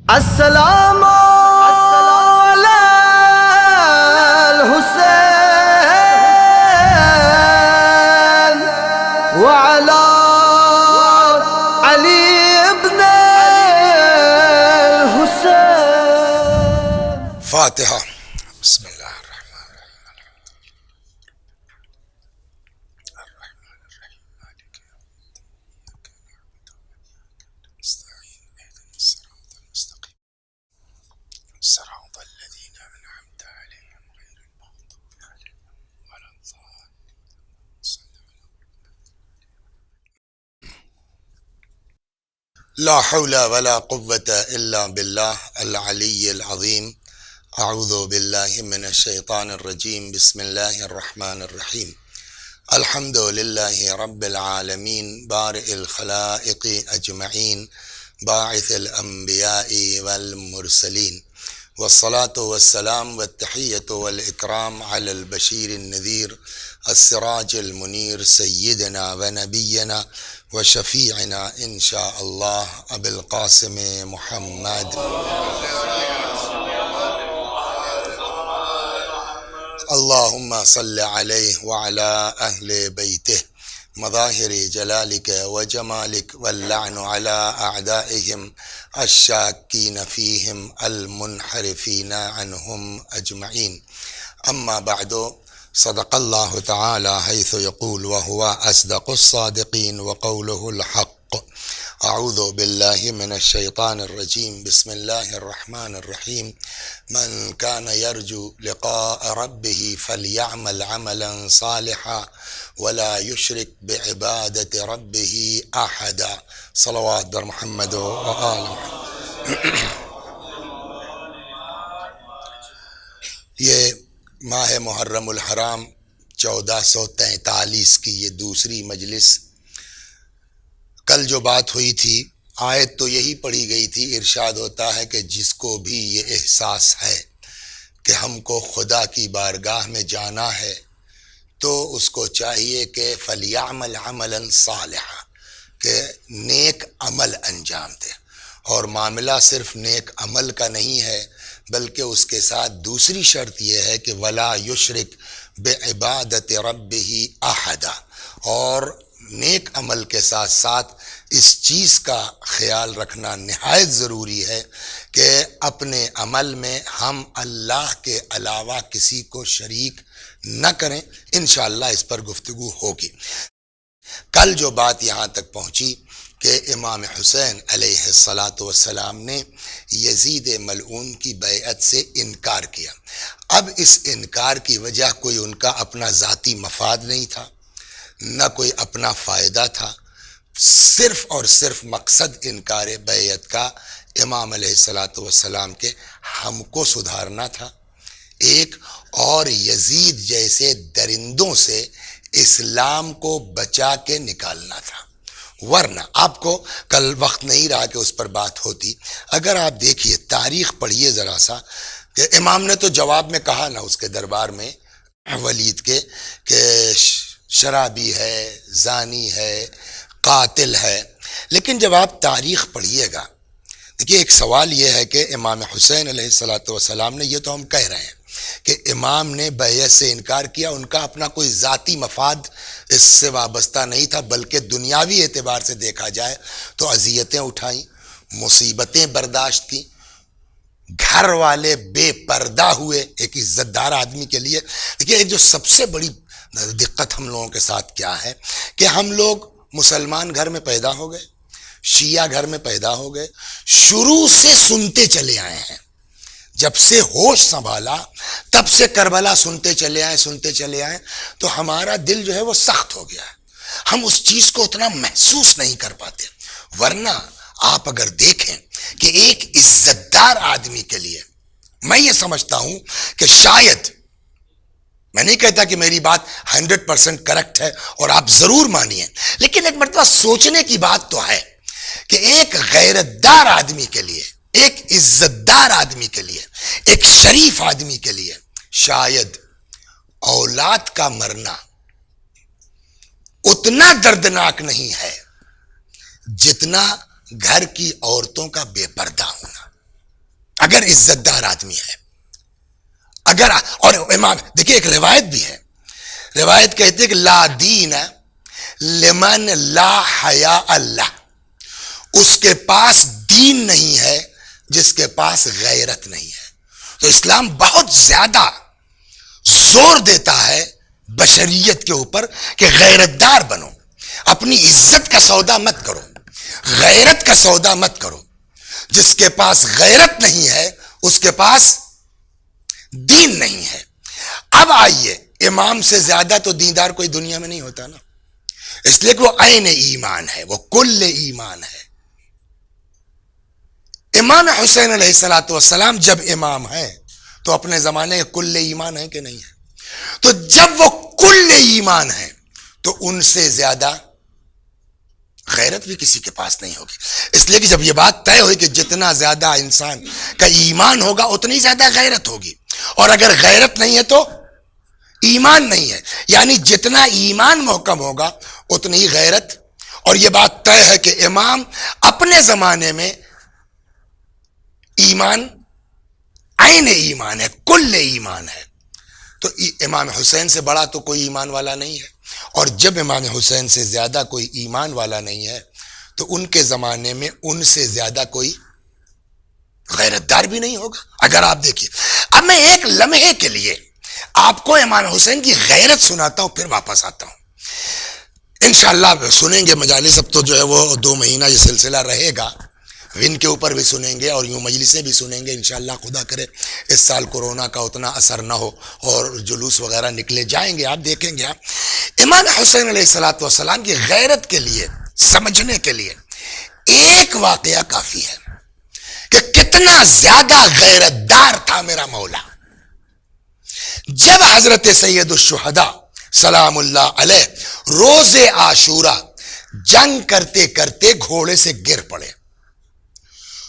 السلام علی الحسین وعلی علی ابن الحسین. فاتحہ. بسم اللہ الرحمن الرحیم مالک یوم الدین نستعین اهدنا الصراط المستقیم صراط الذین انعمت علیہم غیر المغضوب علیہم ولا الضالین. لا حول ولا قوة الا باللہ العلی العظیم. اعوذ باللہ من الشیطان الرجیم. بسم اللہ الرحمن الرحیم. الحمد للہ رب العالمین بارئ الخلائق اجمعین باعث الانبیاء والمرسلین والصلاة والسلام والتحیۃ والاکرام علی البشیر النذیر السراج المنیر سیدنا ونبینا وشفیعنا انشاء اللہ ابی القاسم محمد. اللہم صل علیہ وعلی اہل بیتہ مظاہر جلالک وجمالک واللعن علی اعدائہم الشاکین فیہم المنحرفین عنہم اجمعین. اما بعد صدق اللہ تعالی حیث یقول وہو اصدق الصادقین وقولہ الحق. اعوذ باللہ من الشیطان الرجیم. بسم اللہ الرحمن الرحیم. من کان یرجو لقاء ربہ فلیعمل عملا صالحا ولا یشرک بعبادت ربہ احدا. صلوات بر محمد و آل محمد. یہ ماہ محرم الحرام 1443 کی یہ دوسری مجلس. کل جو بات ہوئی تھی آیت تو یہی پڑھی گئی تھی. ارشاد ہوتا ہے کہ جس کو بھی یہ احساس ہے کہ ہم کو خدا کی بارگاہ میں جانا ہے تو اس کو چاہیے کہ فلیعمل عملا صالحا، کہ نیک عمل انجام دے. اور معاملہ صرف نیک عمل کا نہیں ہے بلکہ اس کے ساتھ دوسری شرط یہ ہے کہ ولا یشرک بعبادت ربہ احدا. اور نیک عمل کے ساتھ ساتھ اس چیز کا خیال رکھنا نہایت ضروری ہے کہ اپنے عمل میں ہم اللہ کے علاوہ کسی کو شریک نہ کریں. انشاءاللہ اس پر گفتگو ہوگی. کل جو بات یہاں تک پہنچی کہ امام حسین علیہ السلام نے یزید ملعون کی بیعت سے انکار کیا. اب اس انکار کی وجہ کوئی ان کا اپنا ذاتی مفاد نہیں تھا، نہ کوئی اپنا فائدہ تھا. صرف اور صرف مقصد انکار بیعت کا امام علیہ السلام کے ہم کو سدھارنا تھا ایک، اور یزید جیسے درندوں سے اسلام کو بچا کے نکالنا تھا. ورنہ آپ کو کل وقت نہیں رہا کہ اس پر بات ہوتی. اگر آپ دیکھیے تاریخ پڑھیے ذرا سا کہ امام نے تو جواب میں کہا نا اس کے دربار میں ولید کے کہ شرابی ہے، زانی ہے، قاتل ہے. لیکن جب آپ تاریخ پڑھیے گا دیکھیے ایک سوال یہ ہے کہ امام حسین علیہ السلام نے، یہ تو ہم کہہ رہے ہیں کہ امام نے بیعت سے انکار کیا، ان کا اپنا کوئی ذاتی مفاد اس سے وابستہ نہیں تھا، بلکہ دنیاوی اعتبار سے دیکھا جائے تو اذیتیں اٹھائیں، مصیبتیں برداشت کی، گھر والے بے پردہ ہوئے ایک عزت دار آدمی کے لیے. دیکھیے ایک جو سب سے بڑی دقت ہم لوگوں کے ساتھ کیا ہے کہ ہم لوگ مسلمان گھر میں پیدا ہو گئے، شیعہ گھر میں پیدا ہو گئے، شروع سے سنتے چلے آئے ہیں. جب سے ہوش سنبھالا تب سے کربلا سنتے چلے آئے تو ہمارا دل جو ہے وہ سخت ہو گیا ہے. ہم اس چیز کو اتنا محسوس نہیں کر پاتے. ورنہ آپ اگر دیکھیں کہ ایک عزت دار آدمی کے لیے میں یہ سمجھتا ہوں کہ شاید، میں نہیں کہتا کہ میری بات 100% کریکٹ ہے اور آپ ضرور مانیے، لیکن ایک مرتبہ سوچنے کی بات تو ہے کہ ایک غیرت دار آدمی کے لیے، ایک عزت دار آدمی کے لیے، ایک شریف آدمی کے لیے شاید اولاد کا مرنا اتنا دردناک نہیں ہے جتنا گھر کی عورتوں کا بے پردہ ہونا. اگر عزت دار آدمی ہے، اگر اور امام دیکھیے ایک روایت بھی ہے، روایت کہتے ہیں کہ لا دین لمن لا حیا اللہ، اس کے پاس دین نہیں ہے جس کے پاس غیرت نہیں ہے۔ تو اسلام بہت زیادہ زور دیتا ہے بشریت کے اوپر کہ غیرت دار بنو، اپنی عزت کا سودا مت کرو، غیرت کا سودا مت کرو۔ جس کے پاس غیرت نہیں ہے اس کے پاس دین نہیں ہے۔ اب آئیے، امام سے زیادہ تو دیندار کوئی دنیا میں نہیں ہوتا نا، اس لیے کہ وہ عین ایمان ہے، وہ کل ایمان ہے۔ امام حسین علیہ الصلوۃ والسلام جب امام ہیں تو اپنے زمانے کے کل ایمان ہے کہ نہیں ہے؟ تو جب وہ کل ایمان ہے تو ان سے زیادہ غیرت بھی کسی کے پاس نہیں ہوگی، اس لیے کہ جب یہ بات طے ہوئی کہ جتنا زیادہ انسان کا ایمان ہوگا اتنی زیادہ غیرت ہوگی، اور اگر غیرت نہیں ہے تو ایمان نہیں ہے، یعنی جتنا ایمان محکم ہوگا اتنی ہی غیرت۔ اور یہ بات طے ہے کہ امام اپنے زمانے میں ایمان عین ایمان ہے، کل ایمان ہے، تو امام حسین سے بڑا تو کوئی ایمان والا نہیں ہے۔ اور جب امام حسین سے زیادہ کوئی ایمان والا نہیں ہے تو ان کے زمانے میں ان سے زیادہ کوئی غیرت دار بھی نہیں ہوگا۔ اگر آپ دیکھیے، اب میں ایک لمحے کے لیے آپ کو امام حسین کی غیرت سناتا ہوں، پھر واپس آتا ہوں۔ انشاءاللہ سنیں گے مجالس، اب تو جو ہے وہ 2 مہینہ یہ سلسلہ رہے گا، ان کے اوپر بھی سنیں گے اور یوں مجلسیں بھی سنیں گے انشاءاللہ۔ خدا کرے اس سال کورونا کا اتنا اثر نہ ہو اور جلوس وغیرہ نکلے جائیں گے، آپ دیکھیں گے۔ آپ امام حسین علیہ الصلوۃ والسلام کی غیرت کے لیے سمجھنے کے لیے ایک واقعہ کافی ہے کہ کتنا زیادہ غیرت دار تھا میرا مولا۔ جب حضرت سید الشہداء سلام اللہ علیہ روز عاشورہ جنگ کرتے کرتے گھوڑے سے گر پڑے،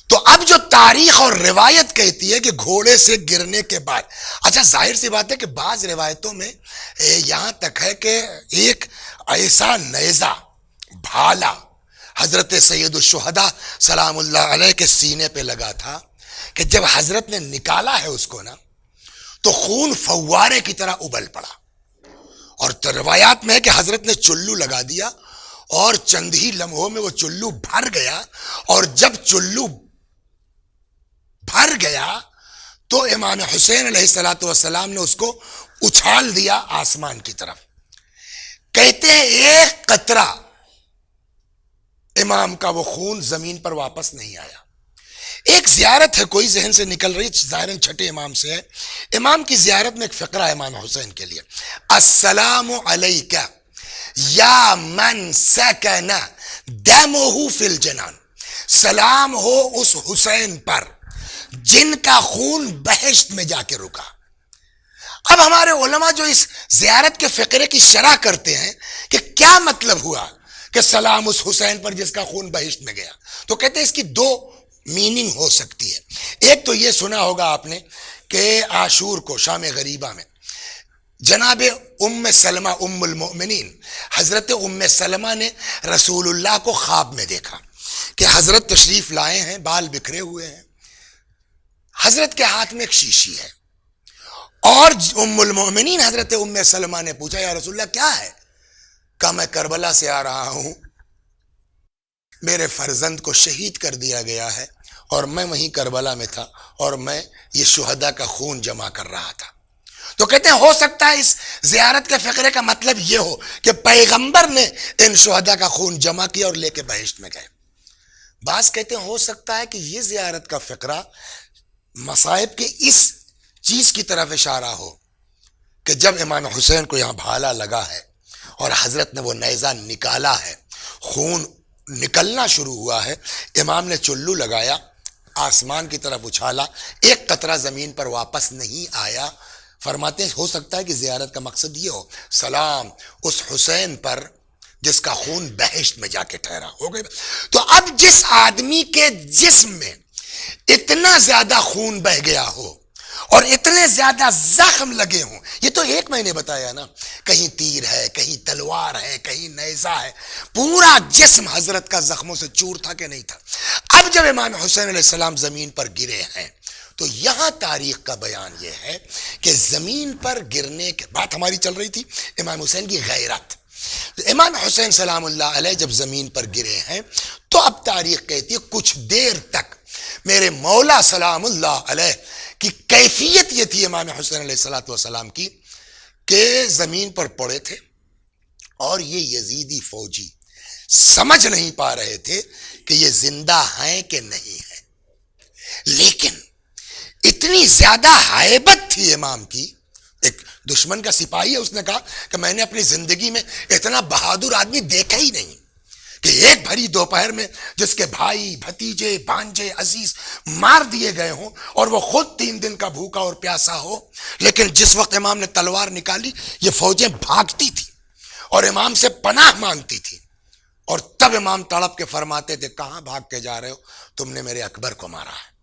تو اب جو تاریخ اور روایت کہتی ہے کہ گھوڑے سے گرنے کے بعد، اچھا ظاہر سی بات ہے کہ بعض روایتوں میں یہاں تک ہے کہ ایک ایسا نیزہ بھالا حضرت سید الشہداء سلام اللہ علیہ کے سینے پہ لگا تھا کہ جب حضرت نے نکالا ہے اس کو نا تو خون فوارے کی طرح ابل پڑا، اور روایات میں ہے کہ حضرت نے چلو لگا دیا اور چند ہی لمحوں میں وہ چلو بھر گیا، اور جب چلو بھر گیا تو امام حسین علیہ الصلوۃ والسلام نے اس کو اچھال دیا آسمان کی طرف۔ کہتے ہیں ایک قطرہ امام کا وہ خون زمین پر واپس نہیں آیا۔ ایک زیارت ہے کوئی ذہن سے نکل رہی، ظاہراً چھٹے امام سے ہے، امام کی زیارت میں ایک فقرہ ہے امام حسین کے لیے، السلام علیکہ یا من سکن دمہ فی الجنان، سلام ہو اس حسین پر جن کا خون بہشت میں جا کے رکا۔ اب ہمارے علماء جو اس زیارت کے فقرے کی شرح کرتے ہیں کہ کیا مطلب ہوا کہ سلام اس حسین پر جس کا خون بہشت میں گیا، تو کہتے ہیں اس کی 2 میننگ ہو سکتی ہے۔ ایک تو یہ سنا ہوگا آپ نے کہ عاشور کو شام غریبہ میں جناب ام سلمہ ام المؤمنین حضرت ام سلمہ نے رسول اللہ کو خواب میں دیکھا کہ حضرت تشریف لائے ہیں، بال بکھرے ہوئے ہیں، حضرت کے ہاتھ میں ایک شیشی ہے، اور ام المؤمنین حضرت ام سلمہ نے پوچھا یا رسول اللہ کیا ہے؟ کہا میں کربلا سے آ رہا ہوں، میرے فرزند کو شہید کر دیا گیا ہے اور میں وہیں کربلا میں تھا اور میں یہ شہداء کا خون جمع کر رہا تھا۔ تو کہتے ہیں ہو سکتا ہے اس زیارت کے فقرے کا مطلب یہ ہو کہ پیغمبر نے ان شہداء کا خون جمع کیا اور لے کے بہشت میں گئے۔ بعض کہتے ہیں ہو سکتا ہے کہ یہ زیارت کا فقرہ مصائب کے اس چیز کی طرف اشارہ ہو کہ جب امام حسین کو یہاں بھالا لگا ہے اور حضرت نے وہ نیزہ نکالا ہے، خون نکلنا شروع ہوا ہے، امام نے چلو لگایا، آسمان کی طرف اچھالا، ایک قطرہ زمین پر واپس نہیں آیا۔ فرماتے ہیں ہو سکتا ہے کہ زیارت کا مقصد یہ ہو، سلام اس حسین پر جس کا خون بہشت میں جا کے ٹھہرا ہو گئے۔ تو اب جس آدمی کے جسم میں اتنا زیادہ خون بہ گیا ہو اور اتنے زیادہ زخم لگے ہوں، یہ تو ایک میں نے بتایا نا، کہیں تیر ہے، کہیں تلوار ہے، کہیں نیزہ ہے، پورا جسم حضرت کا زخموں سے چور تھا کہ نہیں تھا۔ اب جب امام حسین علیہ السلام زمین پر گرے ہیں تو یہاں تاریخ کا بیان یہ ہے کہ زمین پر گرنے کے بات ہماری چل رہی تھی امام حسین کی غیرت. امام حسین سلام اللہ علیہ جب زمین پر گرے ہیں تو اب تاریخ کہتی ہے کچھ دیر تک میرے مولا سلام اللہ علیہ کی کیفیت یہ تھی امام حسین علیہ الصلوۃ والسلام کی کہ زمین پر پڑے تھے اور یہ یزیدی فوجی سمجھ نہیں پا رہے تھے کہ یہ زندہ ہیں کہ نہیں ہیں. لیکن اتنی زیادہ ہیبت تھی امام کی. ایک دشمن کا سپاہی ہے, اس نے کہا کہ میں نے اپنی زندگی میں اتنا بہادر آدمی دیکھا ہی نہیں کہ ایک بھری دوپہر میں جس کے بھائی بھتیجے بھانجے عزیز مار دیے گئے ہوں اور وہ خود 3 دن کا بھوکا اور پیاسا ہو, لیکن جس وقت امام نے تلوار نکالی یہ فوجیں بھاگتی تھی اور امام سے پناہ مانگتی تھی. اور تب امام تڑپ کے فرماتے تھے کہاں بھاگ کے جا رہے ہو, تم نے میرے اکبر کو مارا ہے.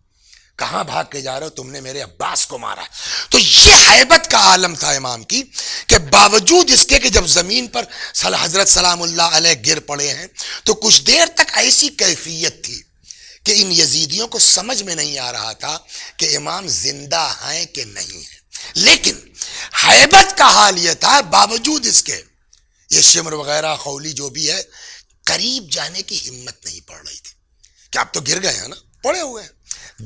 کہاں بھاگ کے جا رہے ہو, تم نے میرے عباس کو مارا ہے. تو یہ ہیبت کا عالم تھا امام کی کہ باوجود اس کے کہ جب زمین پر حضرت سلام اللہ علیہ گر پڑے ہیں تو کچھ دیر تک ایسی کیفیت تھی کہ ان یزیدیوں کو سمجھ میں نہیں آ رہا تھا کہ امام زندہ ہیں کہ نہیں ہیں. لیکن ہیبت کا حال یہ تھا باوجود اس کے یہ شمر وغیرہ خولی جو بھی ہے قریب جانے کی ہمت نہیں پڑ رہی تھی کہ آپ تو گر گئے ہیں نا, پڑے ہوئے ہیں,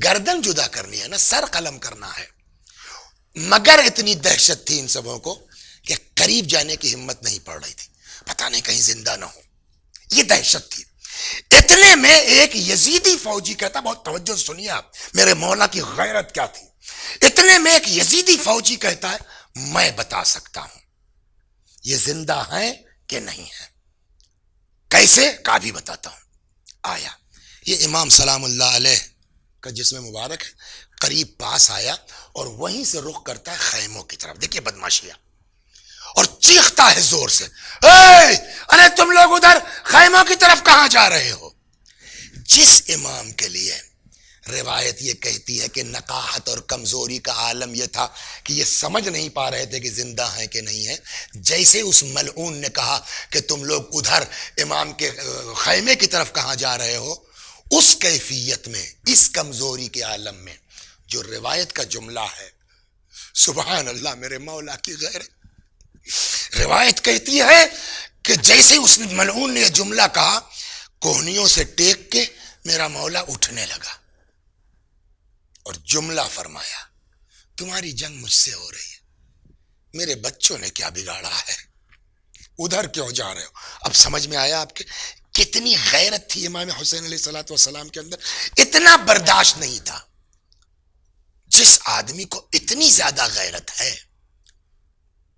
گردن جدا کرنی ہے نا, سر قلم کرنا ہے. مگر اتنی دہشت تھی ان سبوں کو کہ قریب جانے کی ہمت نہیں پڑ رہی تھی, پتہ نہیں کہیں زندہ نہ ہو. یہ دہشت تھی. اتنے میں ایک یزیدی فوجی کہتا, بہت توجہ سنیے آپ, میرے مولا کی غیرت کیا تھی. اتنے میں ایک یزیدی فوجی کہتا ہے میں بتا سکتا ہوں یہ زندہ ہیں کہ نہیں ہیں. کیسے کا بھی بتاتا ہوں. آیا یہ امام سلام اللہ علیہ کا جسم مبارک ہے, قریب پاس آیا اور وہیں سے رخ کرتا ہے خیموں کی طرف. دیکھیے بدماشیاں, اور چیختا ہے زور سے, ارے تم لوگ ادھر خیموں کی طرف کہاں جا رہے ہو. جس امام کے لیے روایت یہ کہتی ہے کہ نقاہت اور کمزوری کا عالم یہ تھا کہ یہ سمجھ نہیں پا رہے تھے کہ زندہ ہیں کہ نہیں ہیں, جیسے اس ملعون نے کہا کہ تم لوگ ادھر امام کے خیمے کی طرف کہاں جا رہے ہو, اس کیفیت میں اس کمزوری کے عالم میں جو روایت کا جملہ ہے, سبحان اللہ میرے مولا کی غیرت. روایت کہتی ہے کہ جیسے اس ملعون نے یہ جملہ کہا کوہنیوں سے ٹیک کے میرا مولا اٹھنے لگا اور جملہ فرمایا تمہاری جنگ مجھ سے ہو رہی ہے, میرے بچوں نے کیا بگاڑا ہے, ادھر کیوں جا رہے ہو. اب سمجھ میں آیا آپ کے کتنی غیرت تھی امام حسین علیہ الصلوۃ والسلام کے اندر. اتنا برداشت نہیں تھا. جس آدمی کو اتنی زیادہ غیرت ہے,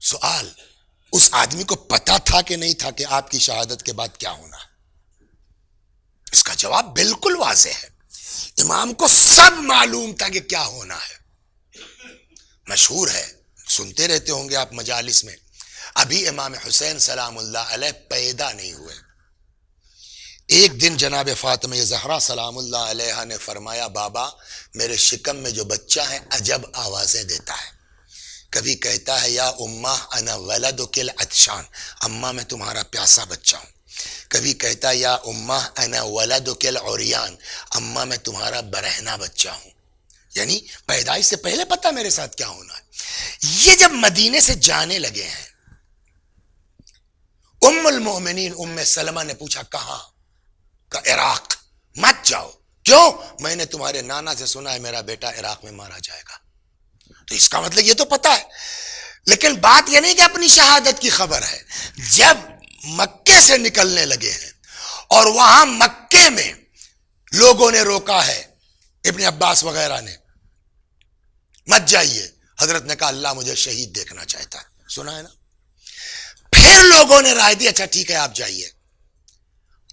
سوال اس آدمی کو پتا تھا کہ نہیں تھا کہ آپ کی شہادت کے بعد کیا ہونا ہے. اس کا جواب بالکل واضح ہے. امام کو سب معلوم تھا کہ کیا ہونا ہے. مشہور ہے, سنتے رہتے ہوں گے آپ مجالس میں, ابھی امام حسین سلام اللہ علیہ پیدا نہیں ہوئے. ایک دن جناب فاطمہ زہرا سلام اللہ علیہ نے فرمایا بابا میرے شکم میں جو بچہ ہے عجب آوازیں دیتا ہے. کبھی کہتا ہے یا اماں انا ولدک العطشان, اماں میں تمہارا پیاسا بچہ ہوں. کبھی کہتا ہے یا اماں انا ولدک العریان, اماں میں تمہارا برہنہ بچہ ہوں. یعنی پیدائش سے پہلے پتہ میرے ساتھ کیا ہونا ہے. یہ جب مدینے سے جانے لگے ہیں, ام المؤمنین ام سلمہ نے پوچھا کہاں کا, عراق. مت جاؤ. کیوں؟ میں نے تمہارے نانا سے سنا ہے میرا بیٹا عراق میں مارا جائے گا. تو اس کا مطلب یہ تو پتا ہے, لیکن بات یہ نہیں کہ اپنی شہادت کی خبر ہے. جب مکے سے نکلنے لگے ہیں اور وہاں مکے میں لوگوں نے روکا ہے, ابن عباس وغیرہ نے, مت جائیے. حضرت نے کہا اللہ مجھے شہید دیکھنا چاہتا ہے. سنا ہے نا. پھر لوگوں نے رائے دی اچھا ٹھیک ہے آپ جائیے,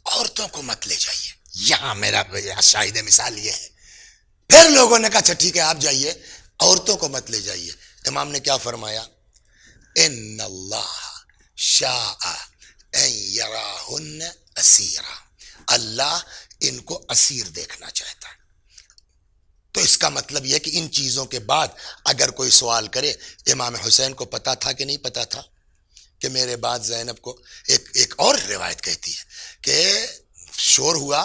عورتوں کو مت لے جائیے. یہاں میرا شاہد مثال یہ ہے. پھر لوگوں نے کہا اچھا ٹھیک ہے آپ جائیے, عورتوں کو مت لے جائیے. امام نے کیا فرمایا, ان اللہ شاء ان یراہن اسیرا, اللہ ان کو اسیر دیکھنا چاہتا ہے. تو اس کا مطلب یہ کہ ان چیزوں کے بعد اگر کوئی سوال کرے امام حسین کو پتا تھا کہ نہیں پتا تھا کہ میرے بعد زینب کو, ایک اور روایت کہتی ہے کہ شور ہوا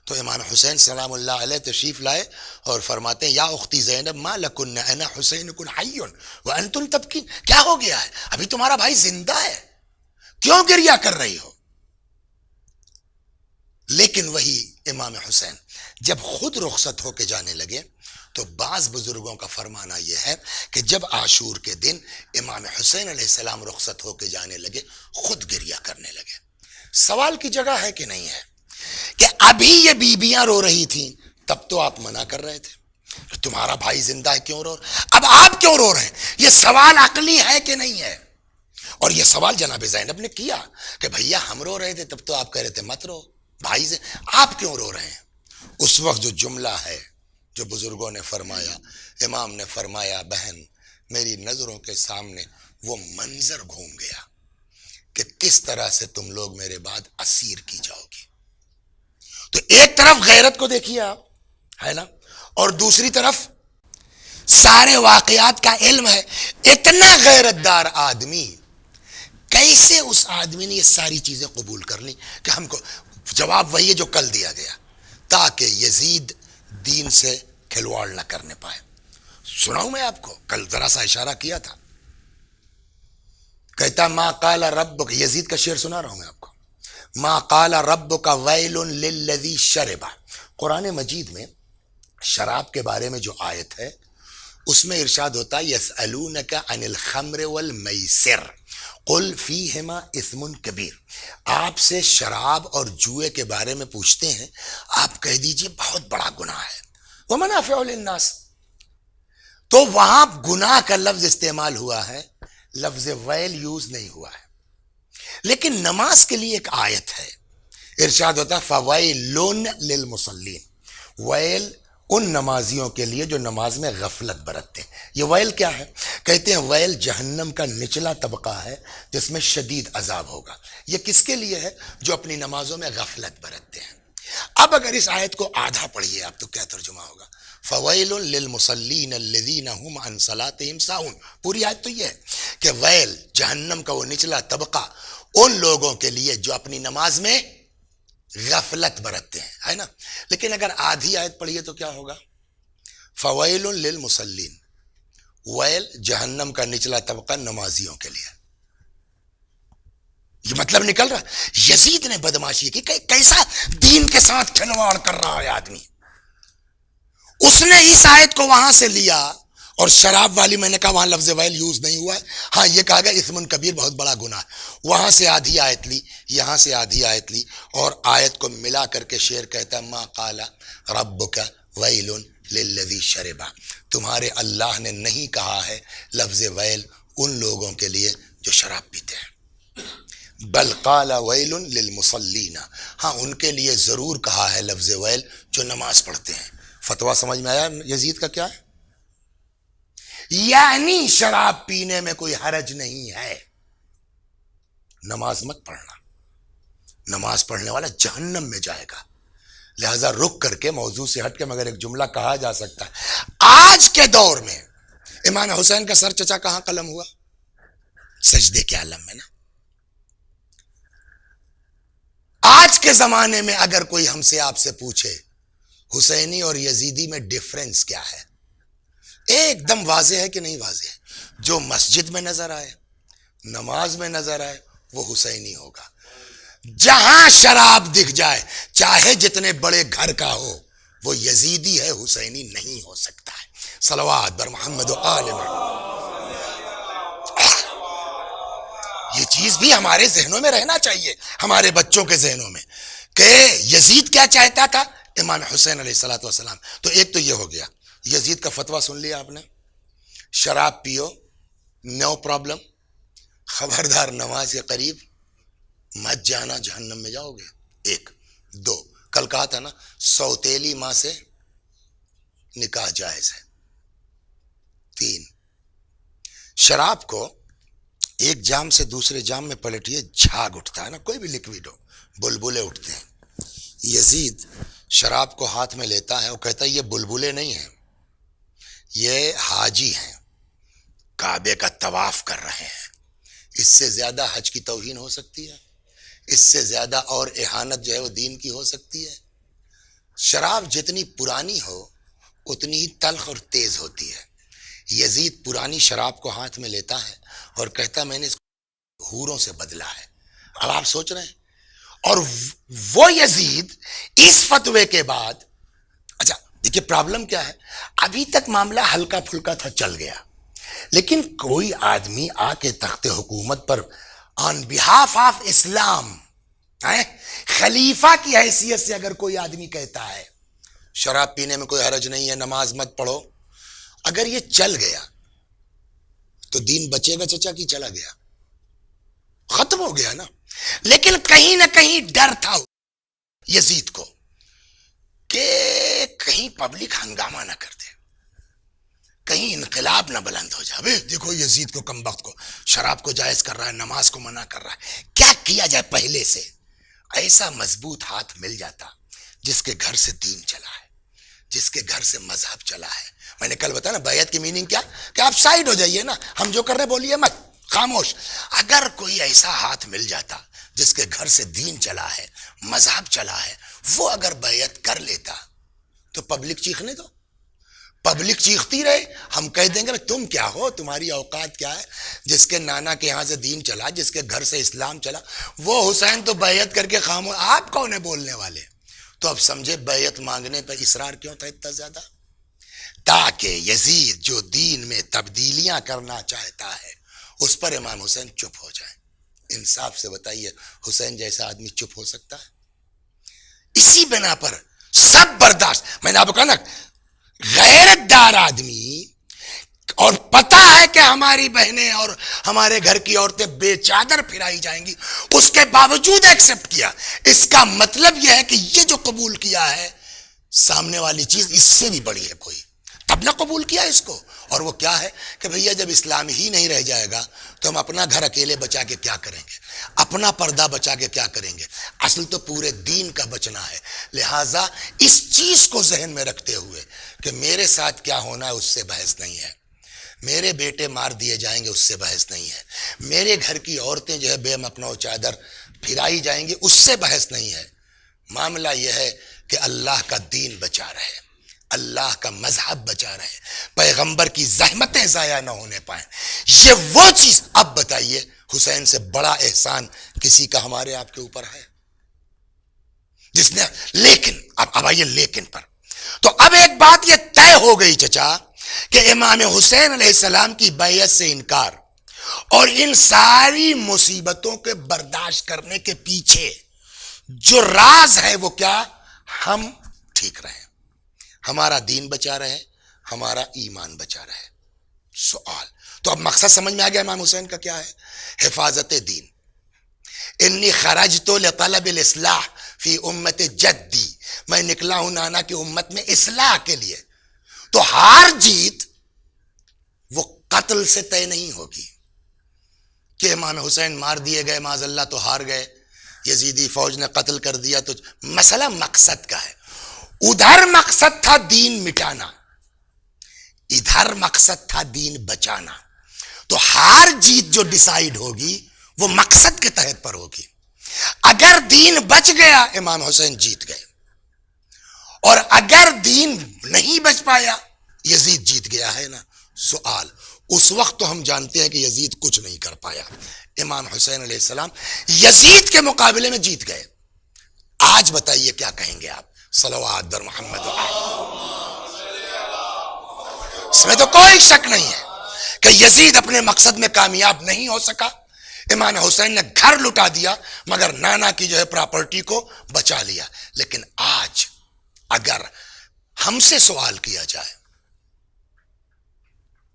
تو امام حسین سلام اللہ علیہ تشریف لائے اور فرماتے ہیں یا اختی زینب ما لکن انا حسین کن حی وانتم تبکین، کیا ہو گیا ہے؟ ابھی تمہارا بھائی زندہ ہے، کیوں گریہ کر رہی ہو؟ لیکن وہی امام حسین جب خود رخصت ہو کے جانے لگے تو بعض بزرگوں کا فرمانا یہ ہے کہ جب عاشور کے دن امام حسین علیہ السلام رخصت ہو کے جانے لگے خود گریہ کرنے لگے۔ سوال کی جگہ ہے کہ نہیں ہے کہ ابھی یہ بیویاں رو رہی تھیں تب تو آپ منع کر رہے تھے، تمہارا بھائی زندہ ہے کیوں رو رہے، اب آپ کیوں رو رہے ہیں؟ یہ سوال عقلی ہے کہ نہیں ہے؟ اور یہ سوال جناب زینب نے کیا کہ بھیا ہم رو رہے تھے تب تو آپ کہہ رہے تھے مت رو، بھائی سے آپ کیوں رو رہے ہیں؟ اس وقت جو جملہ ہے جو بزرگوں نے فرمایا، امام نے فرمایا بہن میری نظروں کے سامنے وہ منظر گھوم گیا کہ کس طرح سے تم لوگ میرے بعد اسیر کی جاؤ گی۔ تو ایک طرف غیرت کو دیکھیے آپ، ہے نا، اور دوسری طرف سارے واقعات کا علم ہے۔ اتنا غیرت دار آدمی، کیسے اس آدمی نے یہ ساری چیزیں قبول کر لی کہ ہم کو جواب وہی ہے جو کل دیا گیا، تاکہ یزید دین سے کھلواڑ نہ کرنے پائے۔ سناؤں میں آپ کو، کل ذرا سا اشارہ کیا تھا، کہتا ما قال ربک، یزید کا شعر سنا رہا ہوں میں آپ کو، ما قال ربک ویل للذی شرب۔ قرآن مجید میں شراب کے بارے میں جو آیت ہے اس میں ارشاد ہوتا ہے یسألونک عن الخمر والمیسر قل فیہما اثم کبیر، آپ سے شراب اور جوئے کے بارے میں پوچھتے ہیں، آپ کہہ دیجئے بہت بڑا گناہ ہے، ومنافع للناس۔ تو وہاں گناہ کا لفظ استعمال ہوا ہے، لفظ ویل یوز نہیں ہوا ہے۔ لیکن نماز کے لیے ایک آیت ہے، ارشاد ہوتا ہے فویل للمصلین، ویل ان نمازیوں کے لیے جو نماز میں غفلت برتتے ہیں۔ یہ ویل کیا ہے؟ کہتے ہیں ویل جہنم کا نچلا طبقہ ہے جس میں شدید عذاب ہوگا۔ یہ کس کے لیے ہے؟ جو اپنی نمازوں میں غفلت برتتے ہیں۔ اب اگر اس آیت کو آدھا پڑھیے آپ تو کیا ترجمہ ہوگا؟ فویل للمصلین الذین هم عن صلاتهم ساہون۔ پوری آیت تو یہ ہے کہ ویل جہنم کا وہ نچلا طبقہ ان لوگوں کے لیے جو اپنی نماز میں غفلت برتتے ہیں، ہے نا۔ لیکن اگر آدھی آیت پڑھیے تو کیا ہوگا؟ فویل للمصلین، ویل جہنم کا نچلا طبقہ نمازیوں کے لیے۔ یہ مطلب نکل رہا ہے یزید نے بدماشی کی کہ کیسا دین کے ساتھ کھلواڑ کر رہا ہے آدمی۔ اس نے اس آیت کو وہاں سے لیا، اور شراب والی میں نے کہا وہاں لفظ ویل یوز نہیں ہوا ہے، ہاں یہ کہا گیا اثم کبیر، بہت بڑا گناہ، وہاں سے آدھی آیت لی، یہاں سے آدھی آیت لی، اور آیت کو ملا کر کے شعر کہتا ہے ما قال ربک ویل للذی شرب، تمہارے اللہ نے نہیں کہا ہے لفظ ویل ان لوگوں کے لیے جو شراب پیتے ہیں، بل قال ویل للمصلین، ہاں ان کے لیے ضرور کہا ہے لفظ ویل جو نماز پڑھتے ہیں۔ فتویٰ سمجھ میں آیا یزید کا کیا ہے؟ یعنی شراب پینے میں کوئی حرج نہیں ہے، نماز مت پڑھنا، نماز پڑھنے والا جہنم میں جائے گا۔ لہذا رک کر کے موضوع سے ہٹ کے مگر ایک جملہ کہا جا سکتا ہے، آج کے دور میں امام حسین کا سر چچا کہاں قلم ہوا؟ سجدے کے عالم میں نا۔ آج کے زمانے میں اگر کوئی ہم سے آپ سے پوچھے حسینی اور یزیدی میں ڈیفرنس کیا ہے، ایک دم واضح ہے کہ نہیں واضح ہے؟ جو مسجد میں نظر آئے، نماز میں نظر آئے، وہ حسینی ہوگا۔ جہاں شراب دکھ جائے چاہے جتنے بڑے گھر کا ہو، وہ یزیدی ہے، حسینی نہیں ہو سکتا ہے۔ صلوات بر محمد و آل محمد۔ یہ چیز بھی ہمارے ذہنوں میں رہنا چاہیے، ہمارے بچوں کے ذہنوں میں، کہ یزید کیا چاہتا تھا، امام حسین علیہ الصلوۃ والسلام۔ تو ایک تو یہ ہو گیا، یزید کا فتویٰ سن لیا آپ نے، شراب پیو نو پرابلم، خبردار نماز کے قریب مت جانا، جہنم میں جاؤ گے۔ ایک دو، کل کہا تھا نا سوتیلی ماں سے نکاح جائز ہے۔ تین، شراب کو ایک جام سے دوسرے جام میں پلٹیے، جھاگ اٹھتا ہے نا، کوئی بھی لکوڈ ہو، بلبلے اٹھتے ہیں۔ یزید شراب کو ہاتھ میں لیتا ہے، وہ کہتا ہے یہ بلبلے نہیں ہیں، یہ حاجی ہیں، کعبے کا طواف کر رہے ہیں۔ اس سے زیادہ حج کی توہین ہو سکتی ہے؟ اس سے زیادہ اور اہانت جو ہے وہ دین کی ہو سکتی ہے؟ شراب جتنی پرانی ہو اتنی ہی تلخ اور تیز ہوتی ہے. یزید پرانی شراب کو ہاتھ میں لیتا ہے اور کہتا میں نے اس کو حوروں سے بدلا ہے. اب آپ سوچ رہے ہیں، اور وہ یزید اس فتوے کے بعد، اچھا دیکھیے پرابلم کیا ہے، ابھی تک معاملہ ہلکا پھلکا تھا، چل گیا، لیکن کوئی آدمی آ کے تخت حکومت پر آن بہاف آف اسلام خلیفہ کی حیثیت سے اگر کوئی آدمی کہتا ہے شراب پینے میں کوئی حرج نہیں ہے، نماز مت پڑھو، اگر یہ چل گیا تو دین بچے گا چچا کی چلا گیا، ختم ہو گیا نا. لیکن کہیں نہ کہیں ڈر تھا یزید کو کہ کہیں پبلک ہنگامہ نہ کر دے، کہیں انقلاب نہ بلند ہو جائے. دیکھو یزید کو، کمبخت کو، شراب کو جائز کر رہا ہے، نماز کو منع کر رہا ہے، کیا کیا جائے پہلے سے. ایسا مضبوط ہاتھ مل جاتا جس کے گھر سے دین چلا ہے، جس کے گھر سے مذہب چلا ہے. میں نے کل بتایا نا بیعت کی میننگ کیا، کہ آپ سائیڈ ہو جائیے نا، ہم جو کر رہے بولیے مت، خاموش. اگر کوئی ایسا ہاتھ مل جاتا جس کے گھر سے دین چلا ہے، مذہب چلا ہے، وہ اگر بیعت کر لیتا تو پبلک چیخنے دو، پبلک چیختی رہے، ہم کہہ دیں گے تم کیا ہو، تمہاری اوقات کیا ہے. جس کے نانا کے یہاں سے دین چلا، جس کے گھر سے اسلام چلا، وہ حسین تو بیعت کر کے خاموش، آپ کون ہے بولنے والے. تو اب سمجھے بیعت مانگنے پہ اصرار کیوں تھا اتنا زیادہ، تاکہ یزید جو دین میں تبدیلیاں کرنا چاہتا ہے اس پر امام حسین چپ ہو جائے. انصاف سے بتائیے حسین جیسا آدمی چپ ہو سکتا ہے؟ اسی بنا پر سب برداشت. میں نے آپ کو کہا نا غیرت دار آدمی، اور پتا ہے کہ ہماری بہنیں اور ہمارے گھر کی عورتیں بے چادر پھرائی جائیں گی، اس کے باوجود ایکسپٹ کیا. اس کا مطلب یہ ہے کہ یہ جو قبول کیا ہے سامنے والی چیز اس سے بھی بڑی ہے کوئی، تب نہ قبول کیا اس کو. اور وہ کیا ہے کہ بھئیہ جب اسلام ہی نہیں رہ جائے گا تو ہم اپنا گھر اکیلے بچا کے کیا کریں گے، اپنا پردہ بچا کے کیا کریں گے. اصل تو پورے دین کا بچنا ہے. لہٰذا اس چیز کو ذہن میں رکھتے ہوئے کہ میرے ساتھ کیا ہونا ہے اس سے بحث نہیں ہے، میرے بیٹے مار دیے جائیں گے اس سے بحث نہیں ہے، میرے گھر کی عورتیں جو ہے بے مکنا و چادر پھرائی جائیں گی اس سے بحث نہیں ہے. معاملہ یہ ہے کہ اللہ کا دین بچا رہے، اللہ کا مذہب بچا رہے، پیغمبر کی زحمتیں ضائع نہ ہونے پائیں. یہ وہ چیز. اب بتائیے حسین سے بڑا احسان کسی کا ہمارے آپ کے اوپر ہے جس نے. لیکن اب آئیے لیکن پر. تو اب ایک بات یہ طے ہو گئی چچا کہ امام حسین علیہ السلام کی بیعت سے انکار اور ان ساری مصیبتوں کے برداشت کرنے کے پیچھے جو راز ہے وہ کیا، ہم ٹھیک رہے، ہمارا دین بچا رہے، ہمارا ایمان بچا رہے. سوال تو اب مقصد سمجھ میں آ گیا امام حسین کا کیا ہے، حفاظت دین. انی خرجت لطلب الاصلاح فی امت جدی، میں نکلا ہوں نانا کی امت میں اصلاح کے لیے. تو ہار جیت وہ قتل سے طے نہیں ہوگی کہ امام حسین مار دیے گئے معاذ اللہ تو ہار گئے، یزیدی فوج نے قتل کر دیا تو. مسئلہ مقصد کا ہے. ادھر مقصد تھا دین مٹانا، ادھر مقصد تھا دین بچانا. تو ہار جیت جو ڈیسائیڈ ہوگی وہ مقصد کے تحت پر ہوگی. اگر دین بچ گیا امام حسین جیت گئے، اور اگر دین نہیں بچ پایا یزید جیت گیا ہے نا. سوال اس وقت تو ہم جانتے ہیں کہ یزید کچھ نہیں کر پایا، امام حسین علیہ السلام یزید کے مقابلے میں جیت گئے. آج بتائیے کیا کہیں گے آپ؟ صلوات بر محمد. اس میں تو کوئی شک نہیں ہے کہ یزید اپنے مقصد میں کامیاب نہیں ہو سکا. امام حسین نے گھر لٹا دیا مگر نانا کی جو ہے پراپرٹی کو بچا لیا. لیکن آج اگر ہم سے سوال کیا جائے